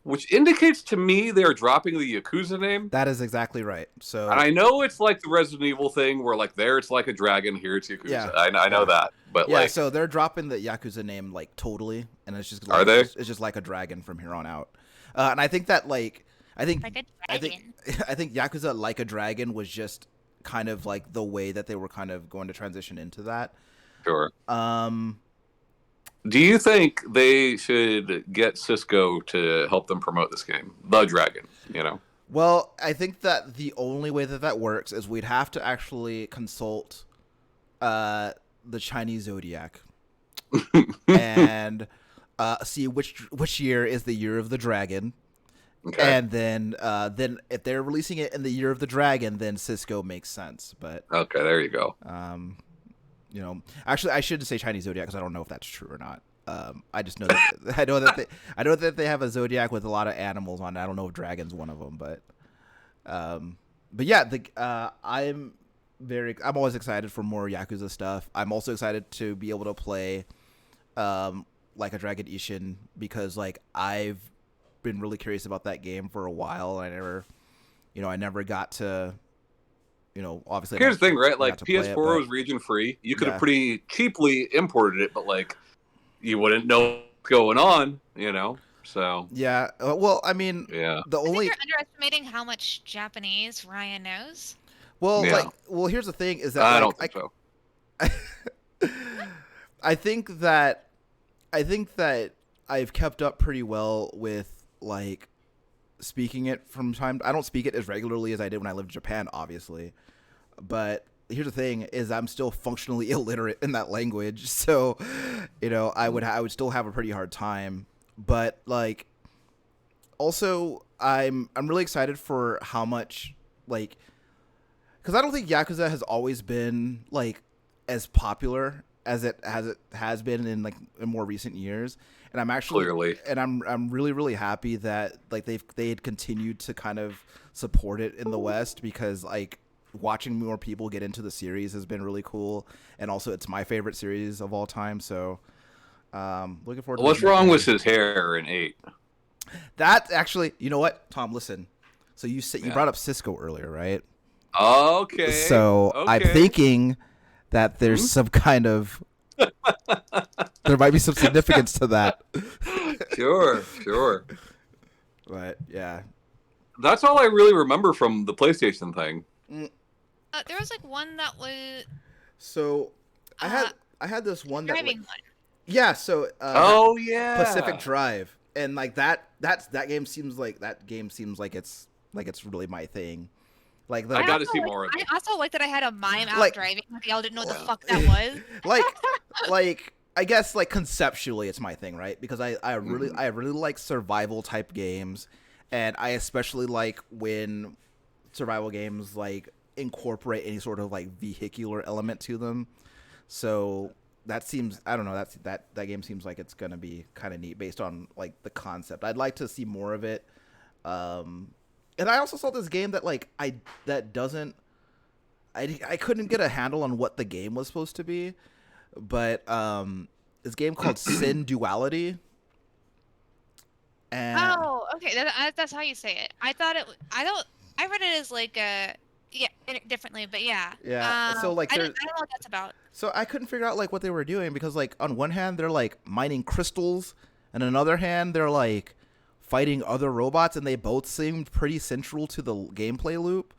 Which indicates to me they're dropping the Yakuza name. That is exactly right. So, and I know it's like the Resident Evil thing where there it's like a dragon, here it's Yakuza. Yeah. I know that. But yeah, so they're dropping the Yakuza name totally, and it's just Are they? It's just like a dragon from here on out. And I think that I think Yakuza Like a Dragon was just kind of like the way that they were kind of going to transition into that. Sure. Do you think they should get Cisco to help them promote this game, The Dragon? Well, I think that the only way that works is we'd have to actually consult the Chinese zodiac and see which year is the year of the dragon. Okay. And then if they're releasing it in the year of the dragon, then Cisco makes sense. But okay, there you go. Actually, I shouldn't say Chinese zodiac because I don't know if that's true or not. I just know that I know that they have a zodiac with a lot of animals on it. I don't know if dragon's one of them, but yeah, I'm always excited for more Yakuza stuff. I'm also excited to be able to play Like a Dragon Ishin because I've been really curious about that game for a while. I never got to. Obviously. Here's the thing, right? PS4 was region free. You could have pretty cheaply imported it, but you wouldn't know what's going on, So yeah, well, I mean, yeah. The only I think you're underestimating how much Japanese Ryan knows. Well, Yeah. Here's the thing: is that I don't think so. I think that I've kept up pretty well with speaking it from time. I don't speak it as regularly as I did when I lived in Japan, obviously. But here's the thing: is I'm still functionally illiterate in that language, so I would still have a pretty hard time. But also I'm really excited for how much because I don't think Yakuza has always been as popular as it has been in more recent years. And I'm actually Clearly. and I'm really, really happy that they had continued to kind of support it in the West because watching more people get into the series has been really cool. And also it's my favorite series of all time. So looking forward to What's wrong with his hair in 8? that. Actually, you know what, Tom, listen. So you brought up Cisco earlier, right? Okay. So I'm thinking that there's some kind of there might be some significance to that. Sure. But yeah, that's all I really remember from the PlayStation thing. There was one that was. So I had this one that driving one. Yeah. So oh yeah, Pacific Drive, and that game seems like it's really my thing. I got to see more of it. I also like that I had a mime out driving. Y'all didn't know what the fuck that was. I guess conceptually it's my thing, right? Because I really like survival type games, and I especially like when survival games incorporate any sort of vehicular element to them. So that seems, I don't know, that game seems like it's gonna be kind of neat based on the concept. I'd like to see more of it. And I also saw this game that I couldn't get a handle on what the game was supposed to be, but this game called Sin Duality. And okay, that's how you say it. I read it as differently, but yeah. Yeah. So I don't know what that's about. So I couldn't figure out what they were doing because on one hand they're mining crystals, and on another hand they're fighting other robots, and they both seemed pretty central to the gameplay loop.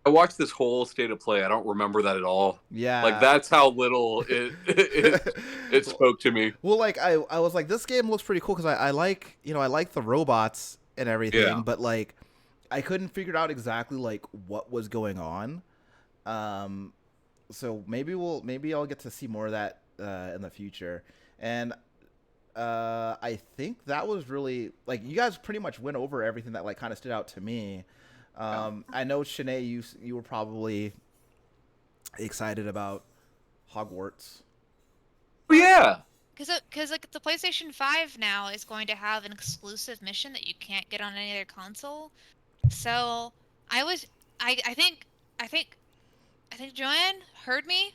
I watched this whole state of play. I don't remember that at all. Yeah. Like that's how little it spoke to me. Well, like I was like, this game looks pretty cool because I like I like the robots and everything, Yeah. but like I couldn't figure out exactly like what was going on. So maybe I'll get to see more of that in the future. And I think that was really like you guys pretty much went over everything that like kind of stood out to me. I know Shanae, you were probably excited about Hogwarts. Yeah. Because like the PlayStation 5 now is going to have an exclusive mission that you can't get on any other console. So I think Joanne heard me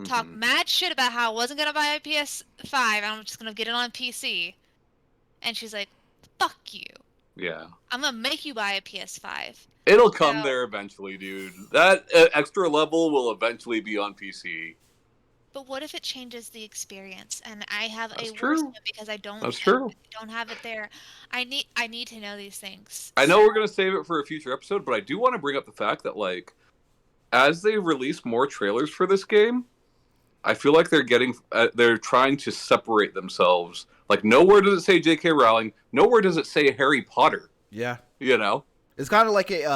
talk mad shit about how I wasn't gonna buy a PS5 and I'm just gonna get it on PC. And she's like, "Fuck you. Yeah. I'm gonna make you buy a PS5." It'll come there eventually, dude. That extra level will eventually be on PC. But what if it changes the experience and I have That's a worse true. one because I don't That's true. don't have it there? I need to know these things. I know we're gonna save it for a future episode, but I do want to bring up the fact that like, as they release more trailers for this game, I feel like they're trying to separate themselves. Like nowhere does it say J.K. Rowling. Nowhere does it say Harry Potter. Yeah. You know. It's kind of like a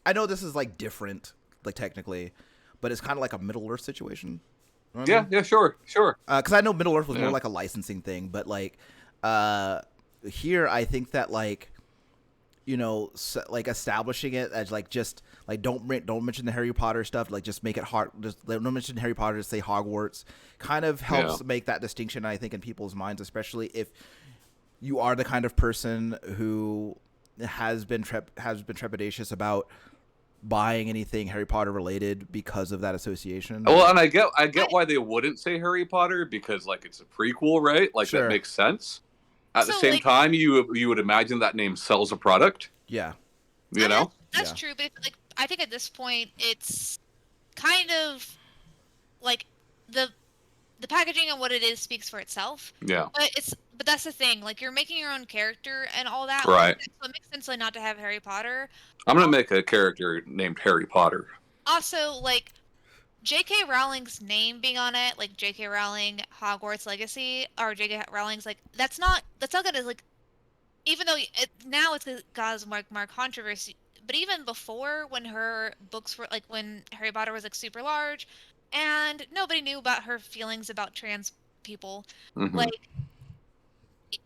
I know this is like different, like technically, but it's kind of like a Middle Earth situation. You know what I mean? Yeah, sure. Because I know Middle Earth was more like a licensing thing, but like here I think that like like establishing it as like just like don't mention the Harry Potter stuff, like just make it hard, just don't mention Harry Potter, just say Hogwarts, kind of helps make that distinction, I think, in people's minds, especially if you are the kind of person who has been trepidatious about buying anything Harry Potter related because of that association. Well, and I get why they wouldn't say Harry Potter because like it's a prequel, right? Like that makes sense. At the same time, you would imagine that name sells a product. Yeah. You know? That's true, but like I think at this point it's kind of like the packaging and what it is speaks for itself. Yeah. But that's the thing. Like you're making your own character and all that. Right. So it makes sense like not to have Harry Potter. I'm gonna make a character named Harry Potter. Also, like J.K. Rowling's name being on it, like J.K. Rowling Hogwarts Legacy, or J.K. Rowling's like that's not gonna like, even though now it's caused more controversy. But even before, when her books were like when Harry Potter was like super large, and nobody knew about her feelings about trans people, like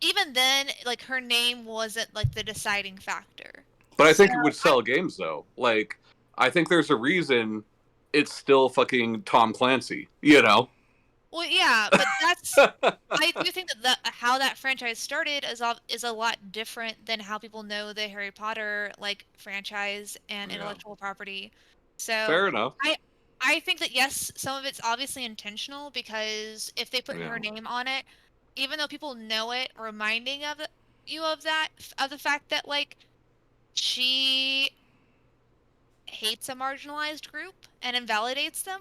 even then, like her name wasn't like the deciding factor. But I think it would sell games though. Like I think there's a reason it's still fucking Tom Clancy, you know? Well, yeah, but that's I do think that how that franchise started is a lot different than how people know the Harry Potter like franchise and intellectual property. So fair enough. I think that yes, some of it's obviously intentional because if they put her name on it, even though people know it, reminding you of the fact that like she hates a marginalized group and invalidates them,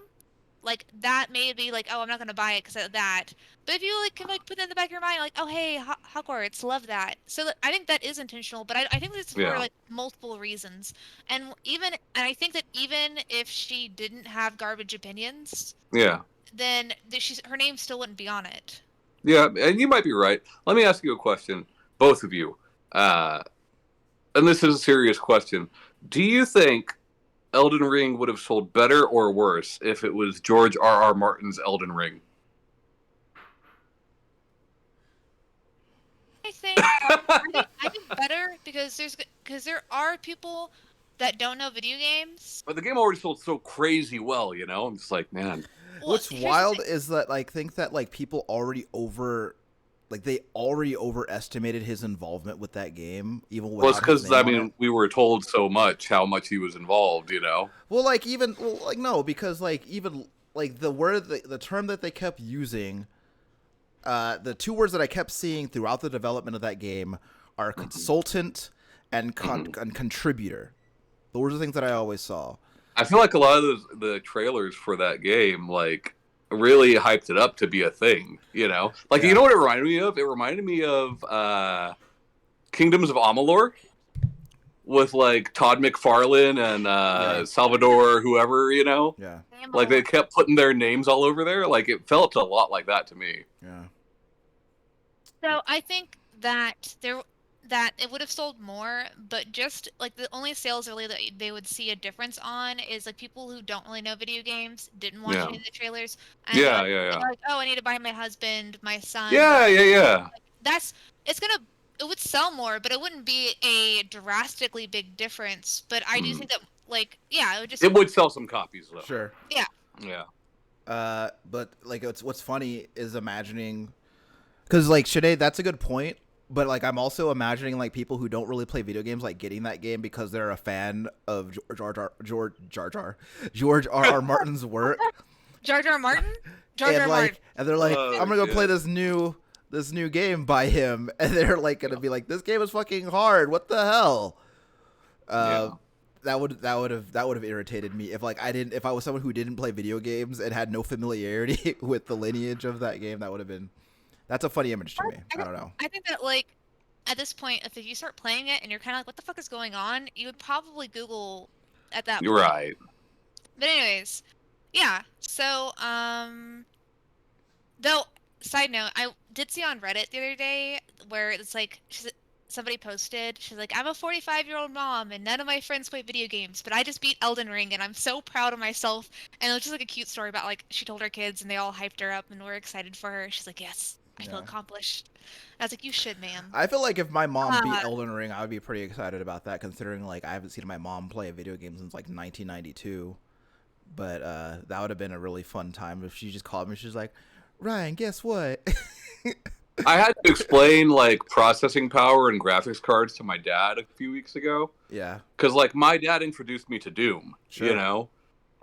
like that may be like, oh, I'm not gonna buy it because of that. But if you like can like put that in the back of your mind, like, oh hey, Hogwarts, love that. So I think that is intentional, but I think it's for like multiple reasons. And I think that even if she didn't have garbage opinions, then her name still wouldn't be on it. Yeah, and you might be right. Let me ask you a question, both of you. And this is a serious question. Do you think Elden Ring would have sold better or worse if it was George R.R. Martin's Elden Ring? I think better because there are people that don't know video games. But the game already sold so crazy well, you know? I'm just like, man. What's wild is that like think that like people already overestimated his involvement with that game, even well, it's because we were told so much how much he was involved, you know. Well, no, because like even like the term that they kept using, the two words that I kept seeing throughout the development of that game are consultant and contributor. Those are the things that I always saw. I feel like a lot of the trailers for that game, like, really hyped it up to be a thing, you know? Like, you know what it reminded me of? It reminded me of Kingdoms of Amalur. with like Todd McFarlane and Salvador, whoever, Yeah. like they kept putting their names all over there. Like it felt a lot like that to me. Yeah. So I think that it would have sold more, but just like the only sales really that they would see a difference on is like people who don't really know video games, didn't watch Yeah. any of the trailers, and Yeah, they're like, oh, I need to buy my husband, my son. yeah. That's it would sell more, but it wouldn't be a drastically big difference. But I do think that It would sell some copies though. Sure. Yeah. But like what's funny is imagining, because like Sinead, that's a good point. But like I'm also imagining like people who don't really play video games like getting that game because they're a fan of George R. Martin's work. Jar Jar Martin. And they're like, I'm gonna go play shit. this new game by him, and they're like gonna be like, this game is fucking hard. What the hell? That would have irritated me if I was someone who didn't play video games and had no familiarity with the lineage of that game. That's a funny image to me. I don't know. I think that like at this point, if you start playing it and you're kind of like, what the fuck is going on? You would probably Google at that You're point. right. But anyways, yeah. So though, side note, I did see on Reddit the other day where it's like somebody posted, she's like, I'm a 45-year-old mom and none of my friends play video games, but I just beat Elden Ring and I'm so proud of myself. And it was just like a cute story about like she told her kids and they all hyped her up and were excited for her. She's like, yes, I feel accomplished. I was like, you should, ma'am. I feel like if my mom beat Elden Ring, I would be pretty excited about that, considering like I haven't seen my mom play a video game since like 1992. But that would have been a really fun time if she just called me. She's like, Ryan, guess what? I had to explain like processing power and graphics cards to my dad a few weeks ago. Yeah. Because like my dad introduced me to Doom, Sure.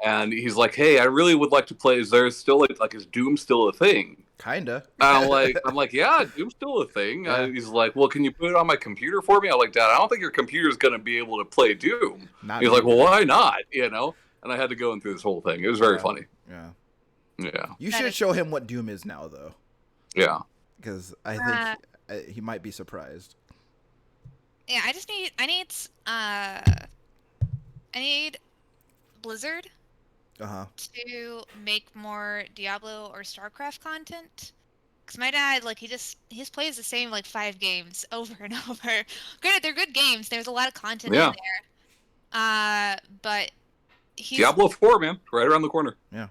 and he's like, hey, I really would like to play. Is there still like is Doom still a thing? Kinda. I'm like, yeah, Doom's still a thing. Yeah. He's like, well, can you put it on my computer for me? I'm like, Dad, I don't think your computer's gonna be able to play Doom. He's like, well, why not? And I had to go in through this whole thing. It was very funny. Yeah. Yeah. You should show him what Doom is now, though. Yeah. Because I think he might be surprised. Yeah, I need Blizzard to make more Diablo or StarCraft content. Because my dad, like, he plays the same, like, 5 games over and over. Granted, they're good games. There's a lot of content in there. But Diablo 4, man. Right around the corner. Yeah.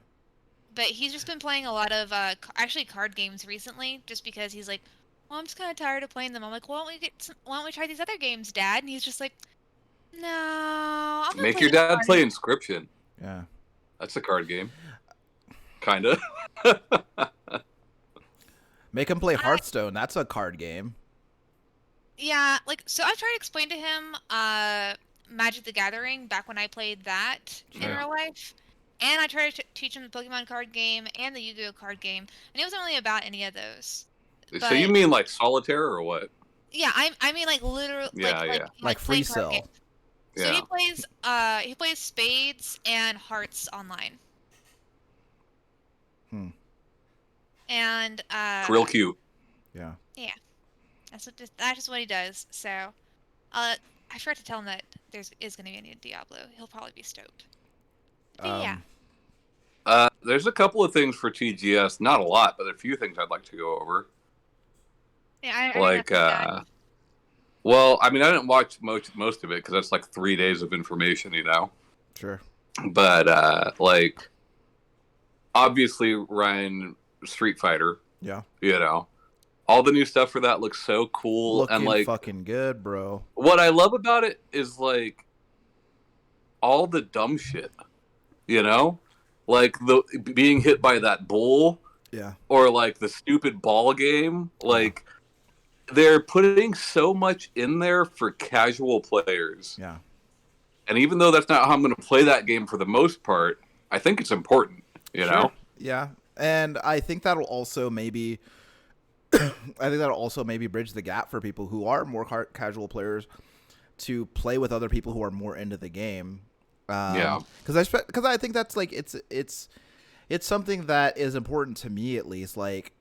But he's just been playing a lot of, actually card games recently, just because he's like, well, I'm just kind of tired of playing them. I'm like, why don't we try these other games, Dad? And he's just like, no, I'm Make your dad play Inscription. Yeah. That's a card game. Kinda. Make him play Hearthstone. That's a card game. Yeah, like, so I've tried to explain to him Magic the Gathering back when I played that in real life. And I tried to teach him the Pokemon card game and the Yu-Gi-Oh card game. And he wasn't really about any of those. So you mean like solitaire or what? Yeah, I mean like literally like free cell. So he plays Spades and Hearts online. And real cute. Yeah. Yeah. That's just what he does. So I forgot to tell him that is going to be a new Diablo. He'll probably be stoked. But yeah. There's a couple of things for TGS, not a lot, but a few things I'd like to go over. Yeah, well, I mean, I didn't watch most of it because that's like 3 days of information, Sure. But like, obviously, Ryan Street Fighter. Yeah. All the new stuff for that looks so cool. Looking and like fucking good, bro. What I love about it is like all the dumb shit. Like the being hit by that bull. Yeah. Or like the stupid ball game. Like they're putting so much in there for casual players. Yeah. And even though that's not how I'm going to play that game for the most part, I think it's important, Sure. Yeah. And I think that'll also maybe bridge the gap for people who are more casual players to play with other people who are more into the game. Because I think that's like it's something that is important to me, at least. Like,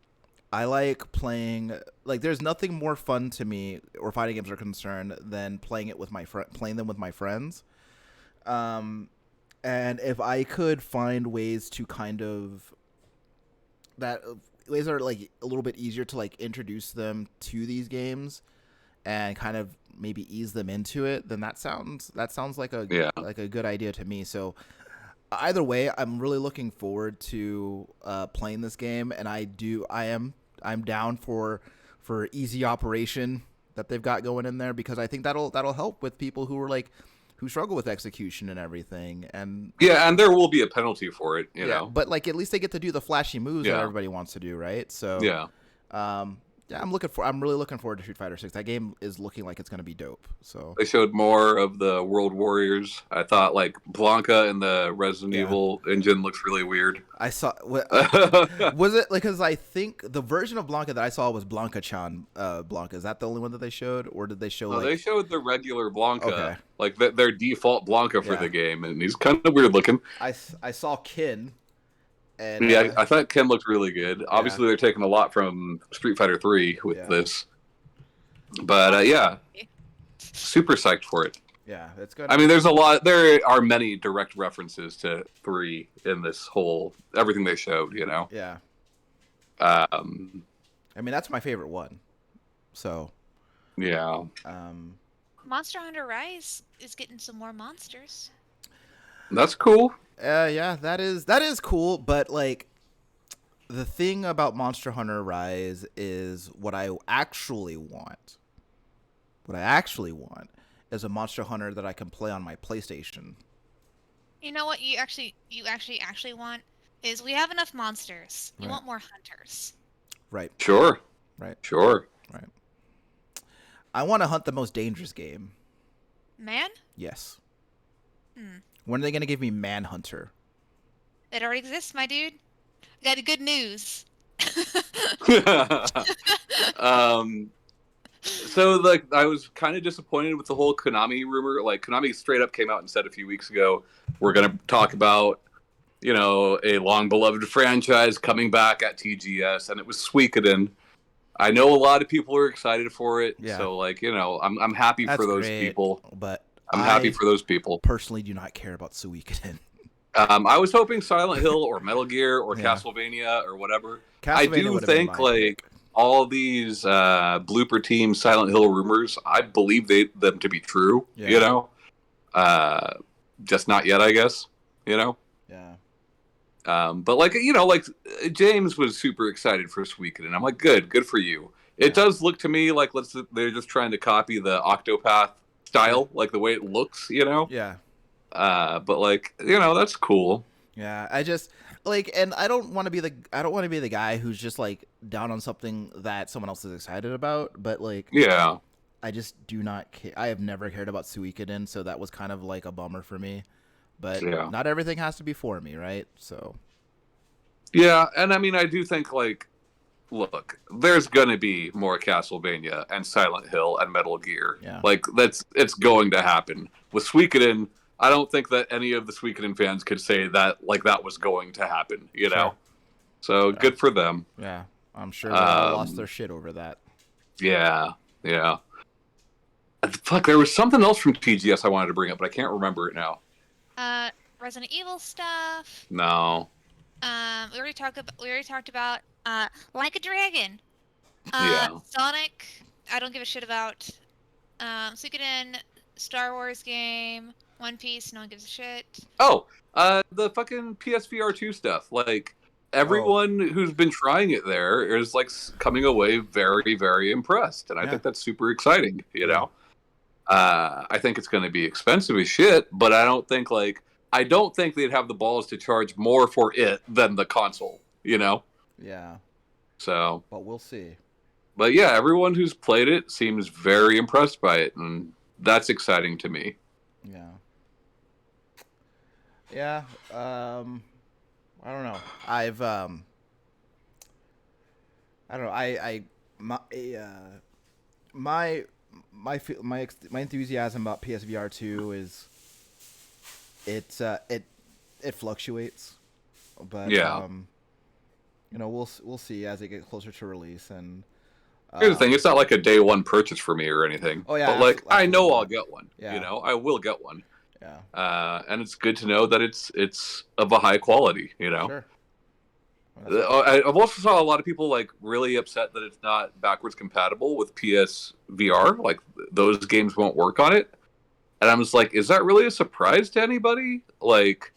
I like playing like there's nothing more fun to me or fighting games are concerned than playing it with playing them with my friends. Um and if I could find ways to kind of that ways that are like a little bit easier to like introduce them to these games and kind of maybe ease them into it, then that sounds Yeah. like a good idea to me. So either way, I'm really looking forward to playing this game, and I'm down for easy operation that they've got going in there because I think that'll help with people who are like who struggle with execution and everything. And Yeah, and there will be a penalty for it, you know. but like at least they get to do the flashy moves that Yeah. everybody wants to do, right? So Yeah. yeah, I'm really looking forward to Street Fighter 6. That game is looking like it's going to be dope. So They showed more of the World Warriors. I thought like Blanca in the Resident Yeah. Evil engine looks really weird. I saw was it like because I think the version of Blanca that I saw was Blanca-chan. Blanca, is that the only one that they showed, or did they show No, like they showed the regular Blanca, Okay. like their default Blanca for Yeah. the game, and he's kind of weird looking. I saw Kin and Yeah, I thought Ken looked really good. Obviously, they're taking a lot from Street Fighter 3 with Yeah. this, but yeah, super psyched for it. yeah, it's good. I mean, there are many direct references to 3 in this whole everything they showed. You know, yeah, um, I mean that's my favorite one. So yeah. Monster Hunter Rise is getting some more monsters. That's cool. yeah, that is cool, but like the thing about Monster Hunter Rise is what I actually want. What I actually want is a Monster Hunter that I can play on my PlayStation. You know what you actually want is we have enough monsters. You Right. want more hunters. Right, Sure. right, Sure. right. I want to hunt the most dangerous game. Man, Yes. Hmm. When are they going to give me Manhunter? it already exists, my dude. I got good news. So like I was kind of disappointed with the whole Konami rumor. Like Konami straight up came out and said a few weeks ago, we're gonna talk about, you know, a long beloved franchise coming back at TGS, and it was Suikoden. I know a lot of people are excited for it, Yeah. so like, you know, I'm happy That's for those great, people. but I'm I happy for those people. personally do not care about Suikoden. I was hoping Silent Hill or Metal Gear or Yeah. Castlevania or whatever. I Castlevania do would've been think my like pick. all these blooper team Silent Hill rumors, I believe them to be true. Yeah. You know, just not yet, I guess. You know, Yeah. but like you know, like James was super excited for Suikoden, and I'm like, good for you. It Yeah. does look to me like they're just trying to copy the Octopath style, like the way it looks. You know, Yeah. but like you know, that's cool. Yeah, I just like, and I don't want to be the guy who's just like down on something that someone else is excited about. But like, Yeah. I just do not care. I have never cared about Suikoden, so that was kind of like a bummer for me. But Yeah. not everything has to be for me, right? So Yeah, and I mean, I do think, like, look, there's gonna be more Castlevania and Silent Hill and Metal Gear. Yeah. Like, it's going to happen. With Suikoden, I don't think that any of the Suikoden fans could say that, like, that was going to happen, you know? Sure. So, good for them. yeah, I'm sure they all lost their shit over that. Yeah, yeah. Fuck, there was something else from TGS I wanted to bring up, but I can't remember it now. Resident Evil stuff. No. We already talked about Like a Dragon. Yeah. Sonic. I don't give a shit about. Suikoden, Star Wars game, One Piece. No one gives a shit. Oh, the fucking PSVR 2 stuff. Like, everyone who's been trying it there is, like, coming away very, very impressed. And I think that's super exciting, you know? I think it's going to be expensive as shit, but I don't think they'd have the balls to charge more for it than the console, you know? Yeah, So, but we'll see. but yeah, everyone who's played it seems very impressed by it, and that's exciting to me. Yeah. Yeah. I don't know. I don't know. My enthusiasm about PSVR 2 is it fluctuates, but Yeah. we'll see as it gets closer to release. And Here's the thing: it's not like a day one purchase for me or anything. Oh yeah, but like I know absolutely I'll not. get one. Yeah. I will get one. Yeah. And it's good to know that it's of a high quality. Sure. I've also saw a lot of people like really upset that it's not backwards compatible with PSVR. Like those games won't work on it. And I'm just like, is that really a surprise to anybody? Like,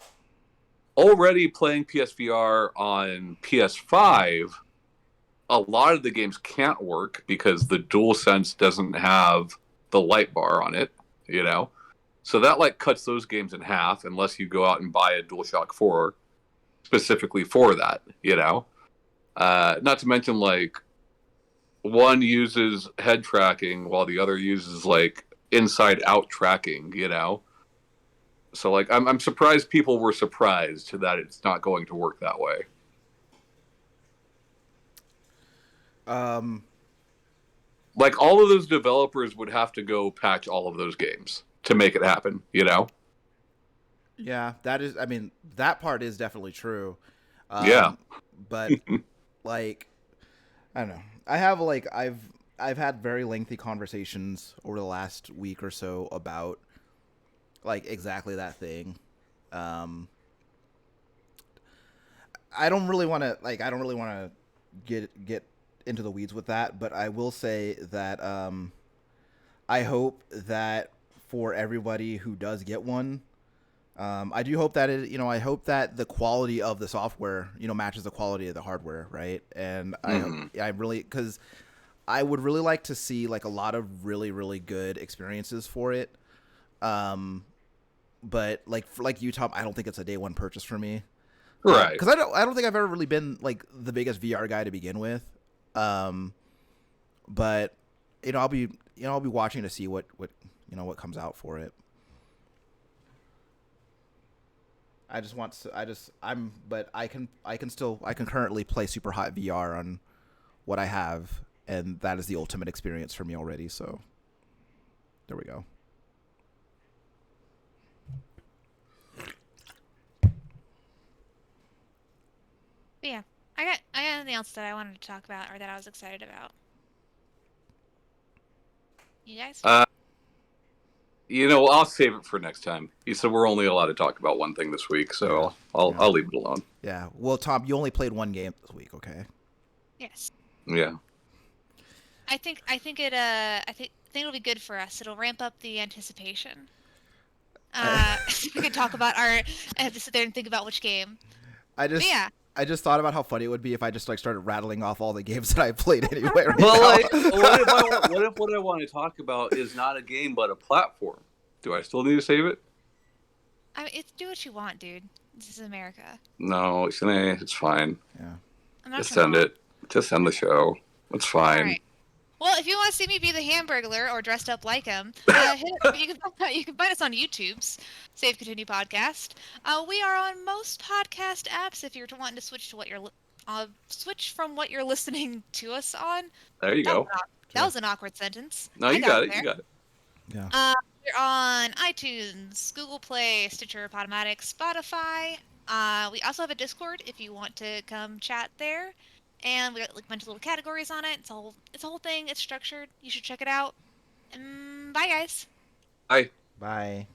already playing PSVR on PS5, a lot of the games can't work because the DualSense doesn't have the light bar on it, So that like cuts those games in half unless you go out and buy a DualShock 4 specifically for that, Not to mention like one uses head tracking while the other uses like inside out tracking, So like I'm surprised people were surprised that it's not going to work that way. Like all of those developers would have to go patch all of those games to make it happen, Yeah, that part is definitely true. Yeah. But like, I don't know. I've had very lengthy conversations over the last week or so about like exactly that thing. I don't really want to get into the weeds with that, but I will say that I hope that for everybody who does get one, I do hope that I hope that the quality of the software, matches the quality of the hardware, right? And I really, because I would really like to see like a lot of really, really good experiences for it. But like you, Tom, I don't think it's a day one purchase for me, right? Because I don't think I've ever really been like the biggest VR guy to begin with. But I'll be watching to see what comes out for it. But I can currently play super hot VR on what I have, and that is the ultimate experience for me already. So there we go. But yeah, I got anything else that I wanted to talk about or that I was excited about. You guys? I'll save it for next time. You said we're only allowed to talk about one thing this week, so I'll leave it alone. Yeah. Well, Tom, you only played one game this week, okay? Yes. Yeah. I think it'll be good for us. It'll ramp up the anticipation. We can talk about I have to sit there and think about which game. I just thought about how funny it would be if I just like started rattling off all the games that I played anyway. Right well, now. like, what if what I want to talk about is not a game but a platform? Do I still need to save it? I mean, do what you want, dude. This is America. No, it's fine. Yeah. Just send it. Just end the show. It's fine. All right. Well, if you want to see me be the Hamburglar or dressed up like him, you can find us on YouTube's Save Continue Podcast. We are on most podcast apps. If you're wanting to switch to switch from what you're listening to us on. There you go. That was an awkward sentence. No, you got it. You got it. Yeah. We're on iTunes, Google Play, Stitcher, Podomatic, Spotify. We also have a Discord if you want to come chat there. And we got like a bunch of little categories on it. It's a whole thing. It's structured. You should check it out. Bye, guys. Bye. Bye.